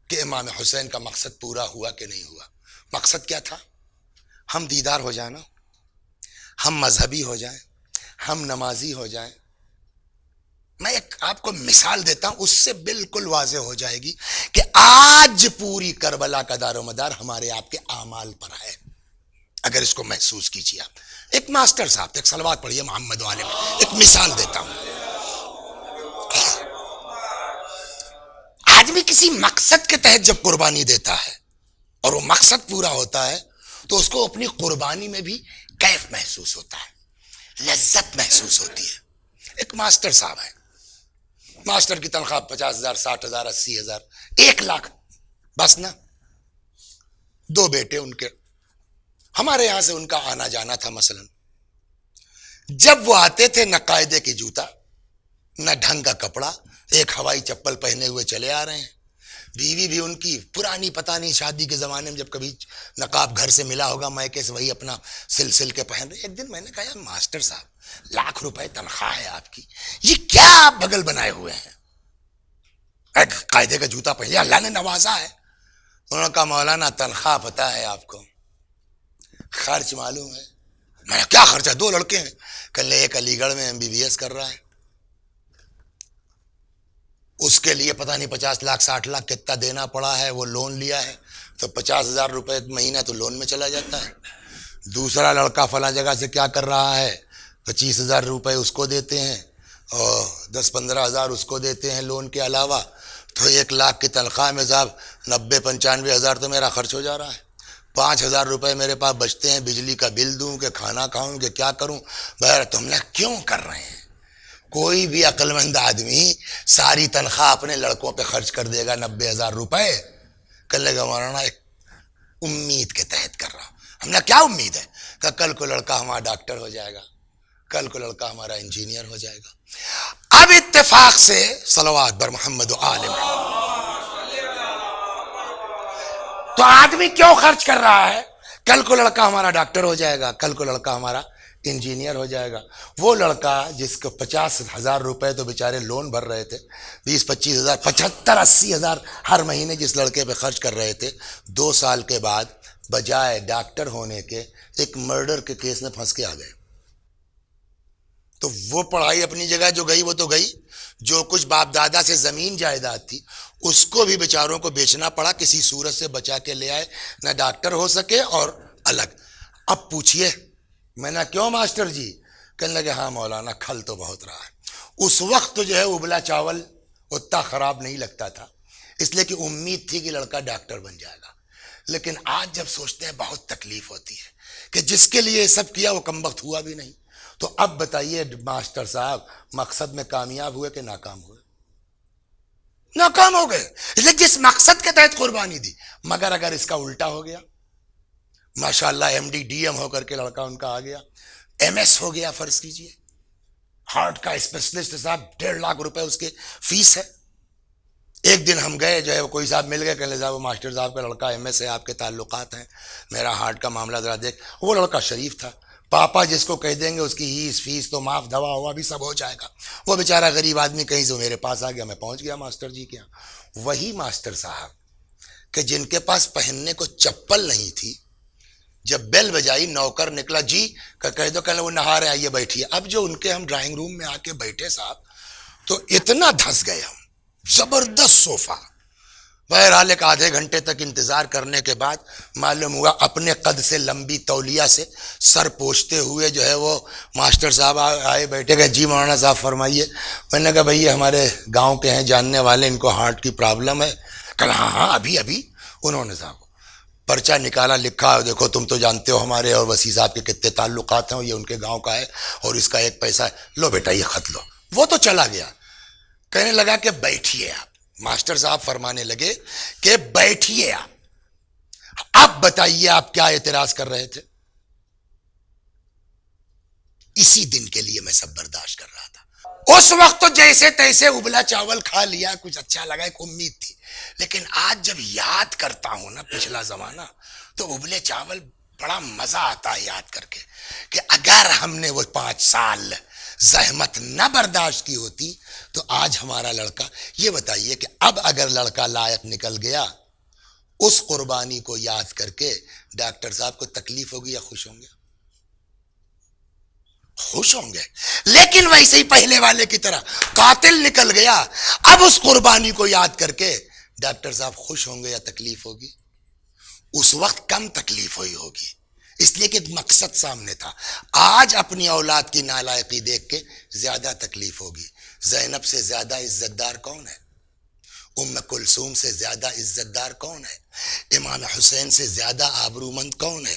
کہ امام حسین کا مقصد پورا ہوا کہ نہیں ہوا، مقصد کیا تھا؟ ہم دیدار ہو جائیں نا، ہم مذہبی ہو جائیں، ہم نمازی ہو جائیں. میں ایک آپ کو مثال دیتا ہوں، اس سے بالکل واضح ہو جائے گی کہ آج پوری کربلا کا دار و مدار ہمارے آپ کے اعمال پر ہے. اگر اس کو محسوس کیجیے آپ. ایک ماسٹر صاحب ایک صلوات پڑھیے محمد والے میں، ایک مثال دیتا ہوں. آدمی کسی مقصد کے تحت جب قربانی دیتا ہے اور وہ مقصد پورا ہوتا ہے تو اس کو اپنی قربانی میں بھی کیف محسوس ہوتا ہے، لذت محسوس ہوتی ہے. ایک ماسٹر صاحب ہے، ماسٹر کی تنخواہ 50,000 60,000 80,000 1,00,000 بس نا. 2 بیٹے ان کے، ہمارے یہاں سے ان کا آنا جانا تھا. مثلا جب وہ آتے تھے نہ قاعدے کی جوتا نہ ڈھنگ کا کپڑا، ایک ہوائی چپل پہنے ہوئے چلے آ رہے ہیں. بیوی بھی ان کی پرانی، پتہ نہیں شادی کے زمانے میں جب کبھی نقاب گھر سے ملا ہوگا میکے سے، وہی اپنا سل کے پہن رہے. ایک دن میں نے کہا یار ماسٹر صاحب ₹1,00,000 تنخواہ ہے آپ کی، یہ کیا آپ بغل بنائے ہوئے ہیں؟ ایک قاعدے کا جوتا پہن، اللہ نے نوازا ہے. انہوں نے کہا مولانا تنخواہ پتہ ہے آپ کو، خرچ معلوم ہے؟ میں نے کیا خرچہ؟ 2 لڑکے ہیں، کل ایک علی گڑھ میں MBBS کر رہا ہے، اس کے لیے پتہ نہیں 50 لاکھ 60 لاکھ کتنا دینا پڑا ہے. وہ لون لیا ہے تو 50,000 روپے مہینہ تو لون میں چلا جاتا ہے. دوسرا لڑکا فلاں جگہ سے کیا کر رہا ہے، 25,000 روپے اس کو دیتے ہیں اور 10-15,000 اس کو دیتے ہیں لون کے علاوہ. تو 1,00,000 کی تنخواہ میں صاحب 90-95,000 تو میرا خرچ ہو جا رہا ہے. 5,000 روپے میرے پاس بچتے ہیں، بجلی کا بل دوں کہ کھانا کھاؤں کہ کیا کروں. بہر تم نے کیوں کر رہے ہیں؟ کوئی بھی عقل مند آدمی ساری تنخواہ اپنے لڑکوں پہ خرچ کر دے گا 90,000 روپے. کہنے لگا مولانا ایک امید کے تحت کر رہا ہوں. ہم نے کیا امید ہے؟ کہ کل کو لڑکا ہمارا ڈاکٹر ہو جائے گا، کل کو لڑکا ہمارا انجینئر ہو جائے گا. اب اتفاق سے صلوات بر محمد و آل محمد، تو آدمی کیوں خرچ کر رہا ہے؟ کل کو لڑکا ہمارا ڈاکٹر ہو جائے گا، کل کو لڑکا ہمارا انجینئر ہو جائے گا. وہ لڑکا جس کو 50,000 روپے تو بیچارے لون بھر رہے تھے، 20-25,000 75-80,000 ہر مہینے جس لڑکے پہ خرچ کر رہے تھے، 2 سال کے بعد بجائے ڈاکٹر ہونے کے ایک مرڈر کے کیس میں پھنس کے آ گئے. تو وہ پڑھائی اپنی جگہ جو گئی وہ تو گئی، جو کچھ باپ دادا سے زمین جائیداد تھی اس کو بھی بیچاروں کو بیچنا پڑا، کسی صورت سے بچا کے لے آئے، نہ ڈاکٹر ہو سکے اور الگ. اب پوچھئے میں نے کیوں ماسٹر جی؟ کہنے لگے ہاں مولانا کھل تو بہت رہا ہے. اس وقت جو ہے ابلا چاول اتنا خراب نہیں لگتا تھا، اس لیے کہ امید تھی کہ لڑکا ڈاکٹر بن جائے گا. لیکن آج جب سوچتے ہیں بہت تکلیف ہوتی ہے کہ جس کے لیے یہ سب کیا وہ کمبخت ہوا بھی نہیں. تو اب بتائیے ماسٹر صاحب مقصد میں کامیاب ہوئے کہ ناکام ہوئے؟ ناکام ہو گئے، اس لیے جس مقصد کے تحت قربانی دی. مگر اگر اس کا الٹا ہو گیا، ماشاءاللہ MD DM ہو کر کے لڑکا ان کا آ گیا، MS ہو گیا فرض کیجئے، ہارٹ کا اسپیشلسٹ صاحب 1.5 لاکھ روپے اس کے فیس ہے. ایک دن ہم گئے، جو ہے کوئی صاحب مل گئے، کہنے صاحب وہ ماسٹر صاحب کا لڑکا MS ہے، آپ کے تعلقات ہیں، میرا ہارٹ کا معاملہ ذرا دیکھ. وہ لڑکا شریف تھا، پاپا جس کو کہہ دیں گے اس کی فیس تو معاف، دوا ہوا بھی سب ہو جائے گا. وہ بیچارہ غریب آدمی کہیں سے میرے پاس آ گیا، میں پہنچ گیا ماسٹر جی کے یہاں. وہی ماسٹر صاحب کہ جن کے پاس پہننے کو چپل نہیں تھی، جب بیل بجائی نوکر نکلا، جی کہہ دو، کہنے وہ نہا رہے آئیے بیٹھیے. اب جو ان کے ہم ڈرائنگ روم میں آ کے بیٹھے صاحب تو اتنا دھس گئے ہم، زبردست صوفہ. بہرحال ایک آدھے گھنٹے تک انتظار کرنے کے بعد معلوم ہوا اپنے قد سے لمبی تولیہ سے سر پوچھتے ہوئے جو ہے وہ ماسٹر صاحب آئے، بیٹھے گئے. جی مولانا صاحب فرمائیے. میں نے کہا بھائی یہ ہمارے گاؤں کے ہیں جاننے والے، ان کو ہارٹ کی پرابلم ہے. کہا ہاں ابھی انہوں نے صاحب پرچہ نکالا، لکھا دیکھو تم تو جانتے ہو ہمارے اور وسیع صاحب کے کتنے تعلقات ہیں، یہ ان کے گاؤں کا ہے اور اس کا ایک پیسہ ہے، لو بیٹا یہ خط لو. وہ تو چلا گیا. کہنے لگا کہ بیٹھیے آپ. ماسٹر صاحب فرمانے لگے کہ بیٹھیے آپ. اب بتائیے آپ کیا اعتراض کر رہے تھے؟ اسی دن کے لیے میں سب برداشت کر رہا تھا. اس وقت تو جیسے تیسے ابلا چاول کھا لیا، کچھ اچھا لگا، ایک امید تھی. لیکن آج جب یاد کرتا ہوں نا پچھلا زمانہ تو ابلے چاول بڑا مزہ آتا ہے یاد کر کے کہ اگر ہم نے وہ 5 سال زحمت نہ برداشت کی ہوتی تو آج ہمارا لڑکا. یہ بتائیے کہ اب اگر لڑکا لائق نکل گیا، اس قربانی کو یاد کر کے ڈاکٹر صاحب کو تکلیف ہوگی یا خوش ہوں گے؟ خوش ہوں گے. لیکن ویسے ہی پہلے والے کی طرح قاتل نکل گیا، اب اس قربانی کو یاد کر کے ڈاکٹر صاحب خوش ہوں گے یا تکلیف ہوگی؟ اس وقت کم تکلیف ہوئی ہوگی، اس لیے کہ مقصد سامنے تھا. آج اپنی اولاد کی نالائقی دیکھ کے زیادہ تکلیف ہوگی. زینب سے زیادہ عزت دار کون ہے؟ ام کلثوم سے زیادہ عزت دار کون ہے؟ امام حسین سے زیادہ آبرومند کون ہے؟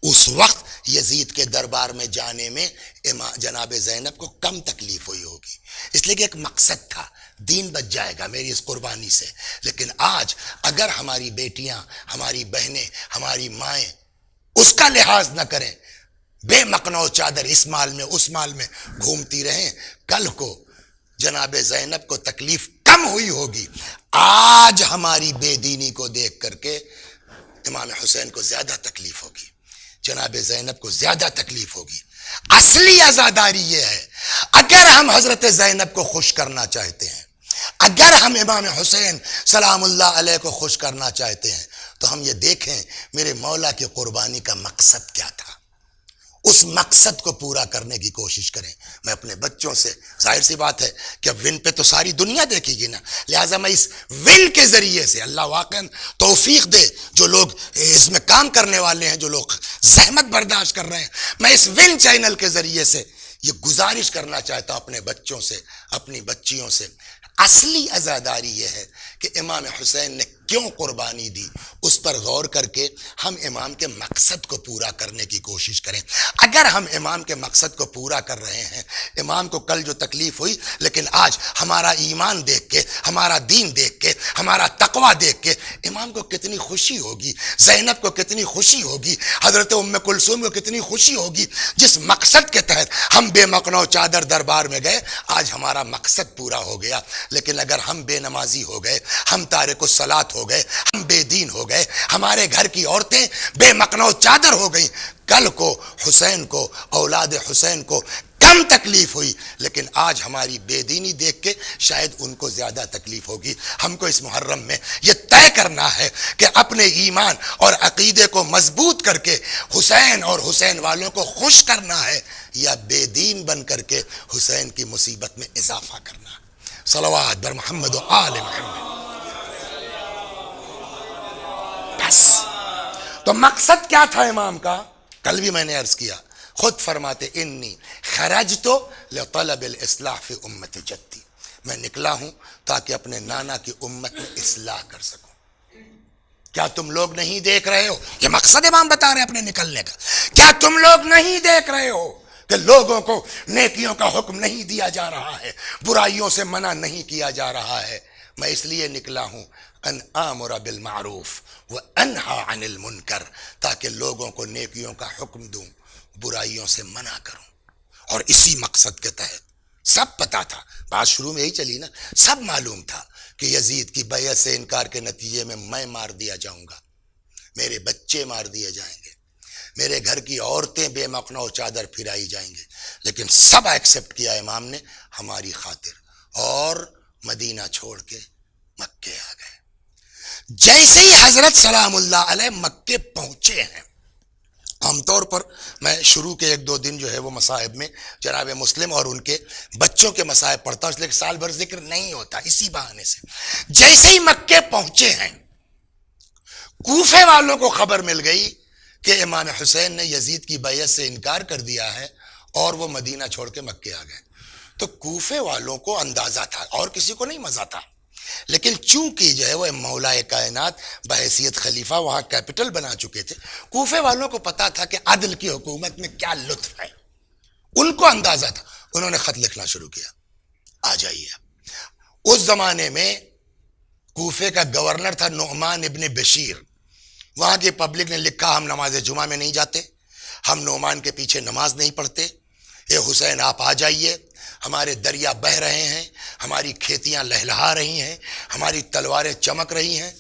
اس وقت یزید کے دربار میں جانے میں جناب زینب کو کم تکلیف ہوئی ہوگی، اس لیے کہ ایک مقصد تھا، دین بچ جائے گا میری اس قربانی سے۔ لیکن آج اگر ہماری بیٹیاں، ہماری بہنیں، ہماری مائیں اس کا لحاظ نہ کریں، بے مقنع چادر اس مال میں اس مال میں گھومتی رہیں، کل کو جناب زینب کو تکلیف کم ہوئی ہوگی۔ آج ہماری بے دینی کو دیکھ کر کے امام حسین کو زیادہ تکلیف ہوگی، جناب زینب کو زیادہ تکلیف ہوگی۔ اصلی عزاداری یہ ہے، اگر ہم حضرت زینب کو خوش کرنا چاہتے ہیں، اگر ہم امام حسین سلام اللہ علیہ کو خوش کرنا چاہتے ہیں، تو ہم یہ دیکھیں میرے مولا کی قربانی کا مقصد کیا تھا، اس مقصد کو پورا کرنے کی کوشش کریں۔ میں اپنے بچوں سے، ظاہر سی بات ہے کہ ون پہ تو ساری دنیا دیکھے گی نا، لہٰذا میں اس ون کے ذریعے سے، اللہ واقعا توفیق دے جو لوگ اس میں کام کرنے والے ہیں، جو لوگ زحمت برداشت کر رہے ہیں، میں اس ون چینل کے ذریعے سے یہ گزارش کرنا چاہتا ہوں اپنے بچوں سے، اپنی بچیوں سے، اصلی عزاداری یہ ہے کہ امام حسین نے کیوں قربانی دی، اس پر غور کر کے ہم امام کے مقصد کو پورا کرنے کی کوشش کریں۔ اگر ہم امام کے مقصد کو پورا کر رہے ہیں، امام کو کل جو تکلیف ہوئی، لیکن آج ہمارا ایمان دیکھ کے، ہمارا دین دیکھ کے، ہمارا تقوی دیکھ کے امام کو کتنی خوشی ہوگی، زینب کو کتنی خوشی ہوگی، حضرت ام کلثوم کو کتنی خوشی ہوگی۔ جس مقصد کے تحت ہم بے مقنع چادر دربار میں گئے، آج ہمارا مقصد پورا ہو گیا۔ لیکن اگر ہم بے نمازی ہو گئے، ہم تارک الصلاۃ ہو گئے، ہم بے دین ہو گئے، ہمارے گھر کی عورتیں بے مقنع چادر ہو گئیں، کل کو حسین کو، اولاد حسین کو کم تکلیف ہوئی، لیکن آج ہماری بے دینی دیکھ کے شاید ان کو زیادہ تکلیف ہوگی۔ ہم کو اس محرم میں یہ طے کرنا ہے کہ اپنے ایمان اور عقیدے کو مضبوط کر کے حسین اور حسین والوں کو خوش کرنا ہے، یا بے دین بن کر کے حسین کی مصیبت میں اضافہ کرنا ہے۔ صلوات بر محمد و آل محمد۔ بس تو مقصد کیا تھا امام کا؟ کل بھی میں نے عرض کیا، خود فرماتے انی خرجت لطلب الاصلاح فی امت جدی، میں نکلا ہوں تاکہ اپنے نانا کی امت میں اصلاح کر سکوں۔ کیا تم لوگ نہیں دیکھ رہے ہو؟ یہ مقصد امام بتا رہے ہیں اپنے نکلنے کا۔ کیا تم لوگ نہیں دیکھ رہے ہو کہ لوگوں کو نیکیوں کا حکم نہیں دیا جا رہا ہے، برائیوں سے منع نہیں کیا جا رہا ہے؟ میں اس لیے نکلا ہوں ان آمر بالمعروف وانہی عن المنکر، تاکہ لوگوں کو نیکیوں کا حکم دوں، برائیوں سے منع کروں۔ اور اسی مقصد کے تحت سب پتا تھا، بات شروع میں یہی چلی نا، سب معلوم تھا کہ یزید کی بیعت سے انکار کے نتیجے میں مار دیا جاؤں گا، میرے بچے مار دیے جائیں گے، میرے گھر کی عورتیں بے مقنع چادر پھرائی جائیں گے، لیکن سب ایکسپٹ کیا امام نے ہماری خاطر، اور مدینہ چھوڑ کے مکے آ گئے۔ جیسے ہی حضرت سلام اللہ علیہ مکے پہنچے ہیں، عام طور پر میں شروع کے ایک دو دن جو ہے وہ مصائب میں جناب مسلم اور ان کے بچوں کے مصائب پڑھتا ہوں، اس لیے سال بھر ذکر نہیں ہوتا، اسی بہانے سے۔ جیسے ہی مکے پہنچے ہیں، کوفے والوں کو خبر مل گئی کہ امام حسین نے یزید کی بیعت سے انکار کر دیا ہے اور وہ مدینہ چھوڑ کے مکے آ گئے۔ تو کوفے والوں کو اندازہ تھا، اور کسی کو نہیں مزہ تھا، لیکن چونکہ جو ہے وہ مولا کائنات بحیثیت خلیفہ وہاں کیپٹل بنا چکے تھے، کوفے والوں کو پتا تھا کہ عدل کی حکومت میں کیا لطف ہے، ان کو اندازہ تھا۔ انہوں نے خط لکھنا شروع کیا، آ جائیے۔ اس زمانے میں کوفے کا گورنر تھا نعمان ابن بشیر، وہاں کی پبلک نے لکھا ہم نماز جمعہ میں نہیں جاتے، ہم نعمان کے پیچھے نماز نہیں پڑھتے، اے حسین آپ آ جائیے، ہمارے دریا بہہ رہے ہیں، ہماری کھیتیاں لہلہا رہی ہیں، ہماری تلواریں چمک رہی ہیں۔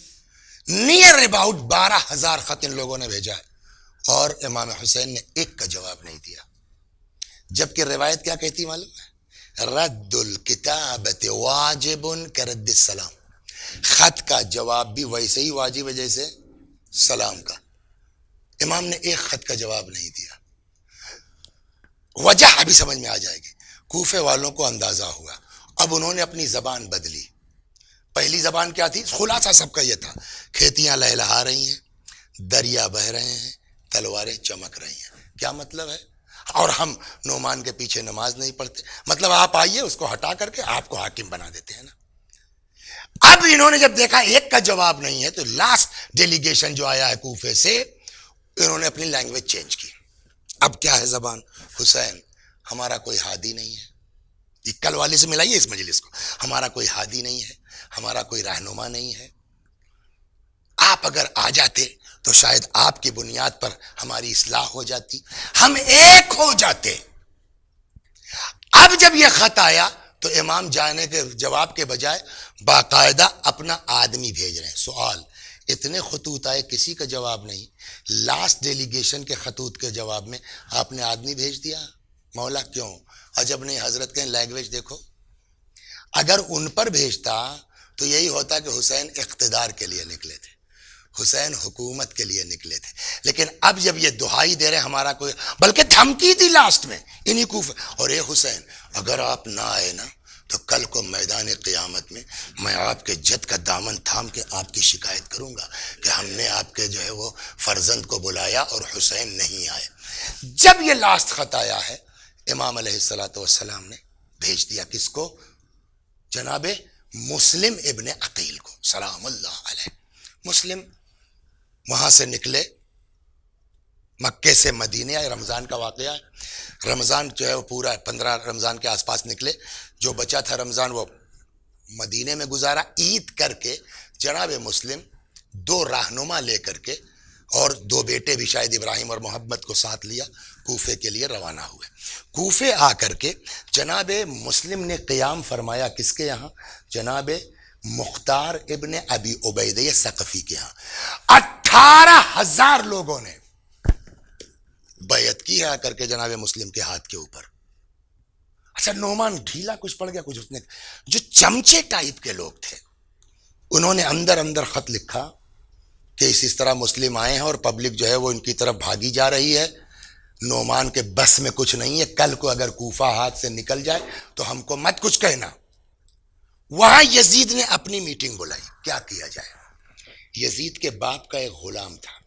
نیئر اباؤٹ 12,000 خط ان لوگوں نے بھیجا ہے، اور امام حسین نے ایک کا جواب نہیں دیا، جبکہ روایت کیا کہتی معلوم ہے؟ رد الکتابت واجب کرد السلام، خط کا جواب بھی ویسے ہی واجب ہے جیسے سلام کا۔ امام نے ایک خط کا جواب نہیں دیا، وجہ ابھی سمجھ میں آ جائے گی۔ کوفے والوں کو اندازہ ہوا، اب انہوں نے اپنی زبان بدلی۔ پہلی زبان کیا تھی؟ خلاصہ سب کا یہ تھا، کھیتیاں لہلہا رہی ہیں، دریا بہ رہے ہیں، تلواریں چمک رہی ہیں۔ کیا مطلب ہے؟ اور ہم نعمان کے پیچھے نماز نہیں پڑھتے، مطلب آپ آئیے اس کو ہٹا کر کے آپ کو حاکم بنا دیتے ہیں نا۔ اب انہوں نے جب دیکھا ایک کا جواب نہیں ہے تو لاسٹ ڈیلیگیشن جو آیا ہے کوفے سے, انہوں نے اپنی لینگویج چینج کی. اب کیا ہے زبان؟ حسین ہمارا کوئی ہادی نہیں ہے. یہ کل والے سے ملائیے اس مجلس کو. ہمارا کوئی ہادی نہیں ہے, ہمارا کوئی رہنما نہیں ہے. آپ اگر آ جاتے تو شاید آپ کی بنیاد پر ہماری اصلاح ہو جاتی, ہم ایک ہو جاتے. اب جب یہ خط آیا تو امام جانے کے جواب کے بجائے باقاعدہ اپنا آدمی بھیج رہے ہیں. سوال, اتنے خطوط آئے کسی کا جواب نہیں, لاسٹ ڈیلیگیشن کے خطوط کے جواب میں آپ نے آدمی بھیج دیا. مولا کیوں؟ عجب نہیں حضرت کے لینگویج دیکھو. اگر ان پر بھیجتا تو یہی ہوتا کہ حسین اقتدار کے لیے نکلے تھے, حسین حکومت کے لیے نکلے تھے. لیکن اب جب یہ دہائی دے رہے ہمارا کوئی, بلکہ دھمکی دی لاسٹ میں انہی کوفہ, اور اے حسین اگر آپ نہ آئے نا تو کل کو میدان قیامت میں میں آپ کے جد کا دامن تھام کے آپ کی شکایت کروں گا کہ ہم نے آپ کے جو ہے وہ فرزند کو بلایا اور حسین نہیں آئے. جب یہ لاسٹ خط آیا ہے امام علیہ السلام نے بھیج دیا کس کو؟ جناب مسلم ابن عقیل کو سلام اللہ علیہ. مسلم وہاں سے نکلے, مکے سے مدینے آئے. رمضان کا واقعہ ہے, رمضان جو ہے وہ پورا 15 رمضان کے آس پاس نکلے. جو بچا تھا رمضان وہ مدینے میں گزارا. عید کر کے جناب مسلم 2 رہنما لے کر کے اور 2 بیٹے بھی شاید ابراہیم اور محمد کو ساتھ لیا, کوفے کے لیے روانہ ہوئے. کوفے آ کر کے جناب مسلم نے قیام فرمایا کس کے یہاں؟ جناب مختار ابن ابی عبیدہ ثقفی کے یہاں. 18,000 لوگوں نے بیعت کی ہے آ کر کے جناب مسلم کے ہاتھ کے اوپر. اچھا نعمان ڈھیلا کچھ پڑ گیا, کچھ اس نے جو چمچے ٹائپ کے لوگ تھے انہوں نے اندر اندر خط لکھا کہ اس طرح مسلم آئے ہیں اور پبلک جو ہے وہ ان کی طرف بھاگی جا رہی ہے, نعمان کے بس میں کچھ نہیں ہے, کل کو اگر کوفہ ہاتھ سے نکل جائے تو ہم کو مت کچھ کہنا. وہاں یزید نے اپنی میٹنگ بلائی, کیا کیا جائے. یزید کے باپ کا ایک غلام تھا,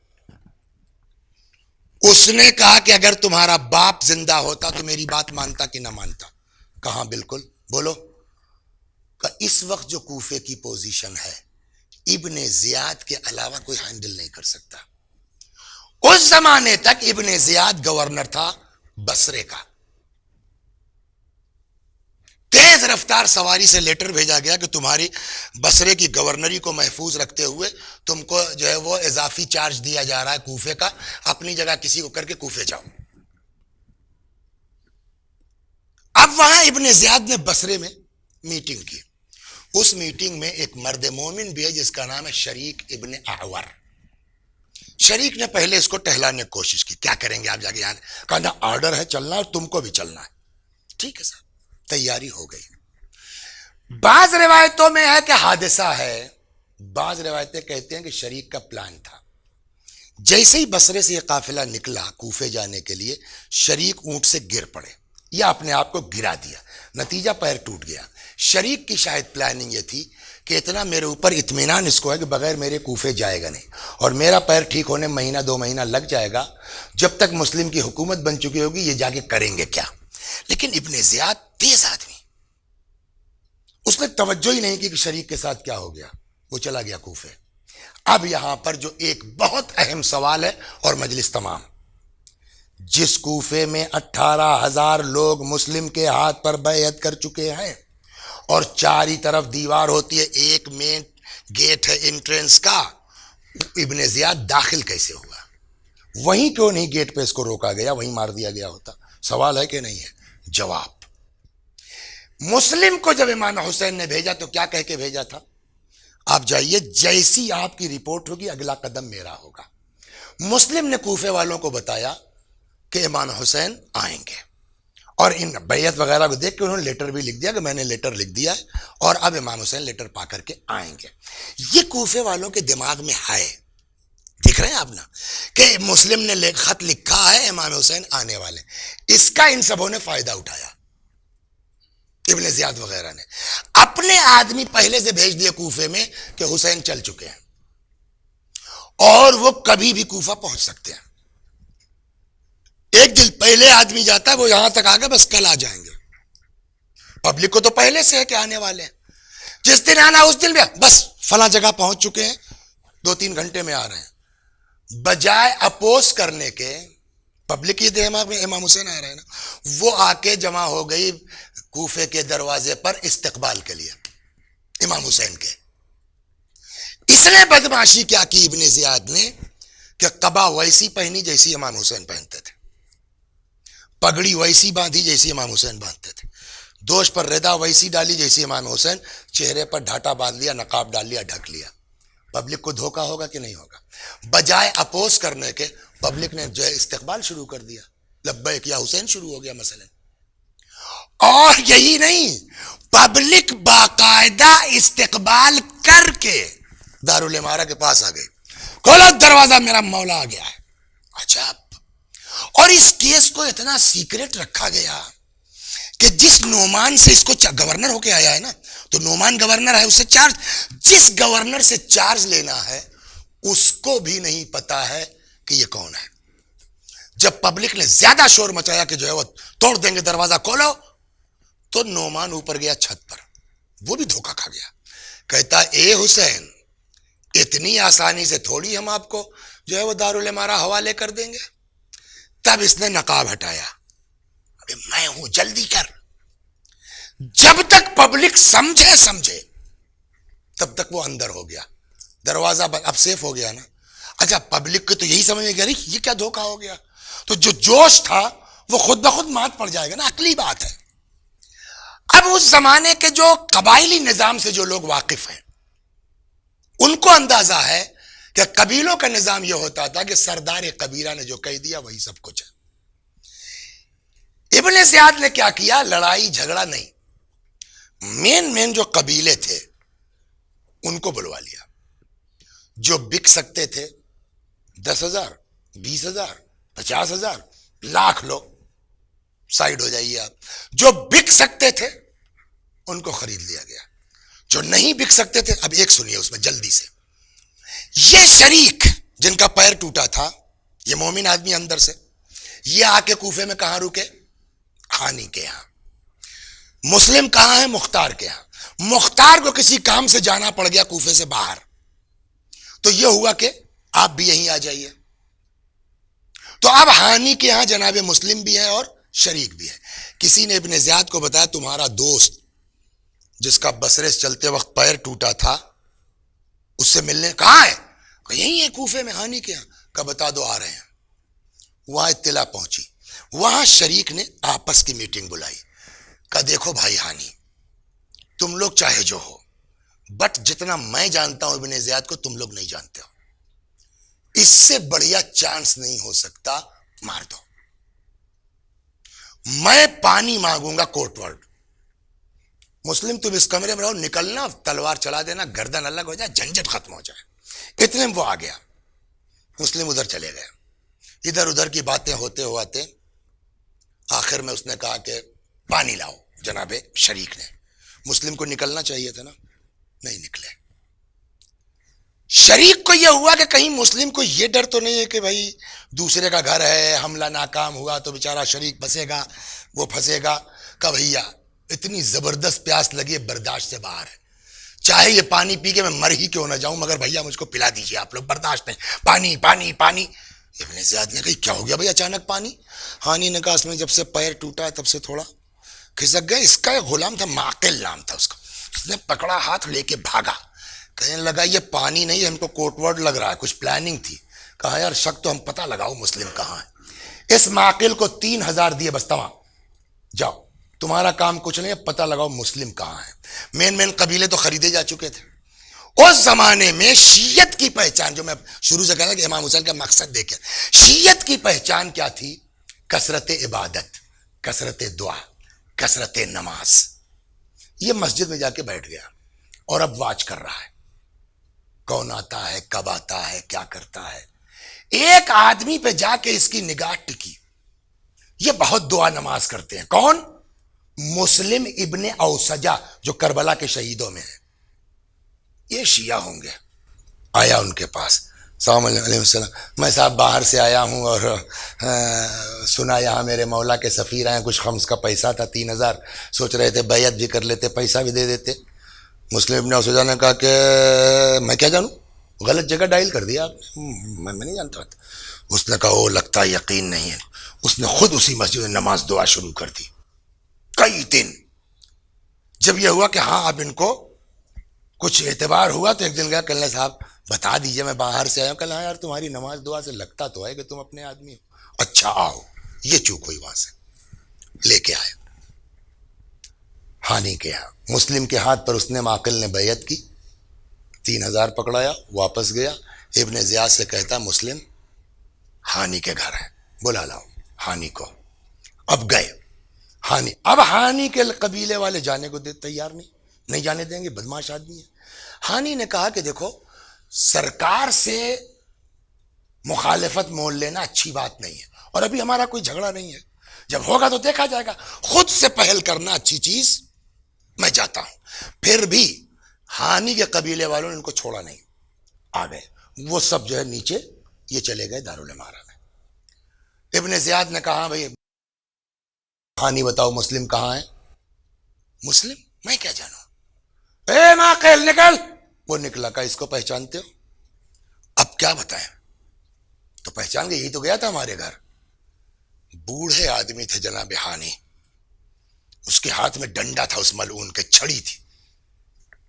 اس نے کہا کہ اگر تمہارا باپ زندہ ہوتا تو میری بات مانتا کہ نہ مانتا. کہاں بالکل بولو. کہ اس وقت جو کوفے کی پوزیشن ہے ابن زیاد کے علاوہ کوئی ہینڈل نہیں کر سکتا. اس زمانے تک ابن زیاد گورنر تھا بصرے کا. تیز رفتار سواری سے لیٹر بھیجا گیا کہ تمہاری بصرے کی گورنری کو محفوظ رکھتے ہوئے تم کو جو ہے وہ اضافی چارج دیا جا رہا ہے کوفے کا, اپنی جگہ کسی کو کر کے کوفے جاؤ. اب وہاں ابن زیاد نے بصرے میں میٹنگ کی. اس میٹنگ میں ایک مرد مومن بھی ہے جس کا نام ہے شریک ابن اعور. شریک نے پہلے اس کو ٹہلانے کی کوشش کی, کیا کریں گے آپ جا کے یہاں, کہا آرڈر ہے چلنا اور تم کو بھی چلنا ہے. ٹھیک ہے صاحب, تیاری ہو گئی. بعض روایتوں میں ہے کہ حادثہ ہے, بعض روایتیں کہتے ہیں کہ شریک کا پلان تھا. جیسے ہی بصرے سے یہ قافلہ نکلا کوفے جانے کے لیے, شریک اونٹ سے گر پڑے یا اپنے آپ کو گرا دیا, نتیجہ پیر ٹوٹ گیا. شریک کی شاید پلاننگ یہ تھی کہ اتنا میرے اوپر اطمینان اس کو ہے کہ بغیر میرے کوفے جائے گا نہیں, اور میرا پیر ٹھیک ہونے مہینہ 2 مہینہ لگ جائے گا, جب تک مسلم کی حکومت بن چکی ہوگی یہ جا کے کریں گے کیا. لیکن ابن زیاد تیز آدمی, اس نے توجہ ہی نہیں کی کہ شریک کے ساتھ کیا ہو گیا, وہ چلا گیا کوفے. اب یہاں پر جو ایک بہت اہم سوال ہے اور مجلس تمام, جس کوفے میں 18,000 لوگ مسلم کے ہاتھ پر بیعت کر چکے ہیں اور چاری طرف دیوار ہوتی ہے, ایک مین گیٹ ہے انٹرنس کا, ابن زیاد داخل کیسے ہوا؟ وہیں کیوں نہیں گیٹ پہ اس کو روکا گیا, وہیں مار دیا گیا ہوتا؟ سوال ہے کہ نہیں ہے؟ جواب. مسلم کو جب امام حسین نے بھیجا تو کیا کہہ کے بھیجا تھا؟ آپ جائیے, جیسی آپ کی رپورٹ ہوگی اگلا قدم میرا ہوگا. مسلم نے کوفے والوں کو بتایا کہ امام حسین آئیں گے, اور ان بیعت وغیرہ کو دیکھ کے انہوں نے لیٹر بھی لکھ دیا کہ میں نے لیٹر لکھ دیا ہے اور اب امام حسین لیٹر پا کر کے آئیں گے. یہ کوفے والوں کے دماغ میں ہے, دیکھ رہے ہیں آپ نا, کہ مسلم نے خط لکھا ہے امام حسین آنے والے. اس کا ان سبوں نے فائدہ اٹھایا, ابن زیاد وغیرہ نے اپنے آدمی پہلے سے بھیج دیے کوفے میں کہ حسین چل چکے ہیں اور وہ کبھی بھی کوفہ پہنچ سکتے ہیں. ایک دن پہلے آدمی جاتا ہے, وہ یہاں تک آ گئے, بس کل آ جائیں گے. پبلک کو تو پہلے سے ہے کہ آنے والے ہیں. جس دن آنا اس دن بھی بس فلاں جگہ پہنچ چکے ہیں 2-3 گھنٹے میں آ رہے ہیں، بجائے اپوز کرنے کے پبلک یہ دماغ میں امام حسین آ رہے ہیں نا، وہ آ کے جمع ہو گئی کوفے کے دروازے پر استقبال کے لیے امام حسین کے۔ اس نے بدماشی کیا کی ابن زیاد نے کہ قبا ویسی پہنی جیسی امام حسین پہنتے تھے، پگڑی ویسی باندھی جیسی امام حسین باندھتے تھے، دوش پر ردا ویسی ڈالی جیسی امام حسین، چہرے پر ڈھاٹا باندھ لیا، نقاب ڈال لیا، ڈھک لیا۔ پبلک کو دھوکا ہوگا کہ نہیں ہوگا؟ بجائے اپوز کرنے کے پبلک نے جو ہے استقبال شروع کر دیا، لبیک یا حسین شروع ہو گیا مثلا۔ اور یہی نہیں، پبلک باقاعدہ استقبال کر کے دارالامارہ کے پاس آ گئی، کھولو دروازہ میرا مولا آ گیا ہے۔ عجب! اور اس کیس کو اتنا سیکریٹ رکھا گیا کہ جس نعمان سے اس کو گورنر ہو کے آیا ہے نا، تو نعمان گورنر ہے، اس سے چارج، جس گورنر سے چارج لینا ہے اس کو بھی نہیں پتا ہے کہ یہ کون ہے۔ جب پبلک نے زیادہ شور مچایا کہ جو ہے وہ توڑ دیں گے دروازہ کھولو، تو نعمان اوپر گیا چھت پر، وہ بھی دھوکا کھا گیا، کہتا اے حسین اتنی آسانی سے تھوڑی ہم آپ کو جو ہے وہ دارالامارہ حوالے کر دیں گے۔ تب اس نے نقاب ہٹایا، ابھی میں ہوں جلدی کر۔ جب تک پبلک سمجھے تب تک وہ اندر ہو گیا، دروازہ اب سیف ہو گیا نا۔ اچھا پبلک کو تو یہی سمجھ میں گیا یہ کیا دھوکا ہو گیا، تو جو جوش تھا وہ خود بخود مات پڑ جائے گا نا، عقلی بات ہے۔ اب اس زمانے کے جو قبائلی نظام سے جو لوگ واقف ہیں ان کو اندازہ ہے کہ قبیلوں کا نظام یہ ہوتا تھا کہ سردار قبیلہ نے جو کہہ دیا وہی سب کچھ ہے۔ ابن زیاد نے کیا کیا، لڑائی جھگڑا نہیں، مین جو قبیلے تھے ان کو بلوا لیا، جو بک سکتے تھے 10,000 20,000 50,000 لاکھ لو، سائیڈ ہو جائیے آپ۔ جو بک سکتے تھے ان کو خرید لیا گیا، جو نہیں بک سکتے تھے، اب ایک سنیے اس میں جلدی سے، یہ شریک جن کا پیر ٹوٹا تھا، یہ مومن آدمی اندر سے، یہ آ کے کوفے میں کہاں رکے؟ ہانی کے ہاں۔ مسلم کہاں ہے؟ مختار کے ہاں۔ مختار کو کسی کام سے جانا پڑ گیا کوفے سے باہر، تو یہ ہوا کہ آپ بھی یہیں آ جائیے۔ تو اب ہانی کے ہاں جناب مسلم بھی ہے اور شریک بھی ہے۔ کسی نے ابن زیاد کو بتایا تمہارا دوست جس کا بسرے چلتے وقت پیر ٹوٹا تھا اس سے ملنے کہاں ہے؟ کہ یہیں ہے کوفے میں ہانی کے ہاں۔ کہ بتا دو آ رہے ہیں۔ وہاں اطلاع پہنچی، وہاں شریک نے آپس کی میٹنگ بلائی، کہ دیکھو بھائی ہانی، تم لوگ چاہے جو ہو، بٹ جتنا میں جانتا ہوں ابن زیاد کو تم لوگ نہیں جانتے ہو، اس سے بڑھیا چانس نہیں ہو سکتا، مار دو۔ میں پانی مانگوں گا کوٹ ورڈ، مسلم تم اس کمرے میں رہو، نکلنا تلوار چلا دینا، گردن الگ ہو جائے، جھنجٹ ختم ہو جائے۔ اتنے میں وہ آ گیا، مسلم ادھر چلے گئے، ادھر ادھر کی باتیں ہوتے ہوتے آخر میں اس نے کہا کہ پانی لاؤ جناب شریک نے۔ مسلم کو نکلنا چاہیے تھا نا، نہیں نکلے۔ شریک کو یہ ہوا کہ کہیں مسلم کو یہ ڈر تو نہیں ہے کہ بھائی دوسرے کا گھر ہے، حملہ ناکام ہوا تو بیچارہ شریک پھنسے گا، وہ پھنسے گا۔ کہ بھیا اتنی زبردست پیاس لگی ہے، برداشت سے باہر ہے، چاہے یہ پانی پی کے میں مر ہی کیوں نہ جاؤں، مگر بھیا مجھ کو پلا دیجیے آپ لوگ، برداشت نہیں، پانی پانی پانی۔ ابن زیاد نے کہا کیا ہو گیا بھائی اچانک پانی؟ ہانی نے کہا اس میں جب سے پیر ٹوٹا ہے تب سے تھوڑا کھسک گئے۔ اس کا ایک غلام تھا، معقل نام تھا اس کا، اس نے پکڑا ہاتھ لے کے بھاگا، کہنے لگا یہ پانی نہیں، ہم کو کوٹ ورڈ لگ رہا ہے، کچھ پلاننگ تھی۔ کہا یار شک تو ہم پتہ لگاؤ مسلم کہاں ہے۔ اس معقل کو 3,000 دیے، بس تمام جاؤ، تمہارا کام کچھ نہیں ہے، پتہ لگاؤ مسلم کہاں ہے۔ مین قبیلے تو خریدے جا چکے تھے۔ اس زمانے میں شیعت کی پہچان، جو میں شروع سے کہا تھا کہ امام حسین کا مقصد دیکھیں، شیعت کی پہچان کیا تھی؟ کثرت عبادت، کثرت دعا، کثرت نماز۔ یہ مسجد میں جا کے بیٹھ گیا اور اب واچ کر رہا ہے، کون آتا ہے، کب آتا ہے، کیا کرتا ہے۔ ایک آدمی پہ جا کے اس کی نگاہ ٹکی، یہ بہت دعا نماز کرتے ہیں۔ کون؟ مسلم ابن اوسجہ، جو کربلا کے شہیدوں میں ہے، یہ شیعہ ہوں گے۔ آیا ان کے پاس، السلام علیہ وسلم، میں صاحب باہر سے آیا ہوں اور سنا یہاں میرے مولا کے سفیر آئے، کچھ خمس کا پیسہ تھا 3,000، سوچ رہے تھے بیعت بھی کر لیتے، پیسہ بھی دے دیتے۔ مسلم ابن اسودہ نے کہا کہ میں کیا جانوں, غلط جگہ ڈائل کر دیا آپ نے, میں نہیں جانتا. اس نے کہا وہ لگتا ہے یقین نہیں ہے. اس نے خود اسی مسجد میں نماز دعا شروع کر دی. کئی دن جب یہ ہوا کہ ہاں اب ان کو کچھ اعتبار ہوا تو ایک دن گیا, کہنے صاحب بتا دیجئے میں باہر سے آیا ہوں. کہا یار تمہاری نماز دعا سے لگتا تو ہے کہ تم اپنے آدمی ہو. اچھا آؤ. یہ چوک ہوئی, وہاں سے لے کے آئے ہانی کے یہاں. مسلم کے ہاتھ پر اس نے معقل نے بیعت کی, 3000 پکڑایا, واپس گیا. ابن زیاد سے کہتا مسلم ہانی کے گھر ہے, بلا لاؤ ہانی کو. اب گئے ہانی. اب ہانی کے قبیلے والے جانے کو تیار نہیں جانے دیں گے, بدماش آدمی ہے. ہانی نے کہا کہ دیکھو سرکار سے مخالفت مول لینا اچھی بات نہیں ہے, اور ابھی ہمارا کوئی جھگڑا نہیں ہے, جب ہوگا تو دیکھا جائے گا. خود سے پہل کرنا اچھی چیز, میں جاتا ہوں. پھر بھی ہانی کے قبیلے والوں نے ان کو چھوڑا نہیں, آ گئے. وہ سب جو ہے نیچے یہ چلے گئے دارالامارہ میں. ابن زیاد نے کہا بھائی ہانی بتاؤ مسلم کہاں ہے. مسلم میں کیا جانوں, اے معقل نکل. وہ نکلا. کا اس کو پہچانتے ہو؟ اب کیا بتائیں, تو پہچان گئے, یہی تو گیا تھا ہمارے گھر. بوڑھے آدمی تھے جناب ہانی, اس کے ہاتھ میں ڈنڈا تھا, اس ملعون کے چھڑی تھی.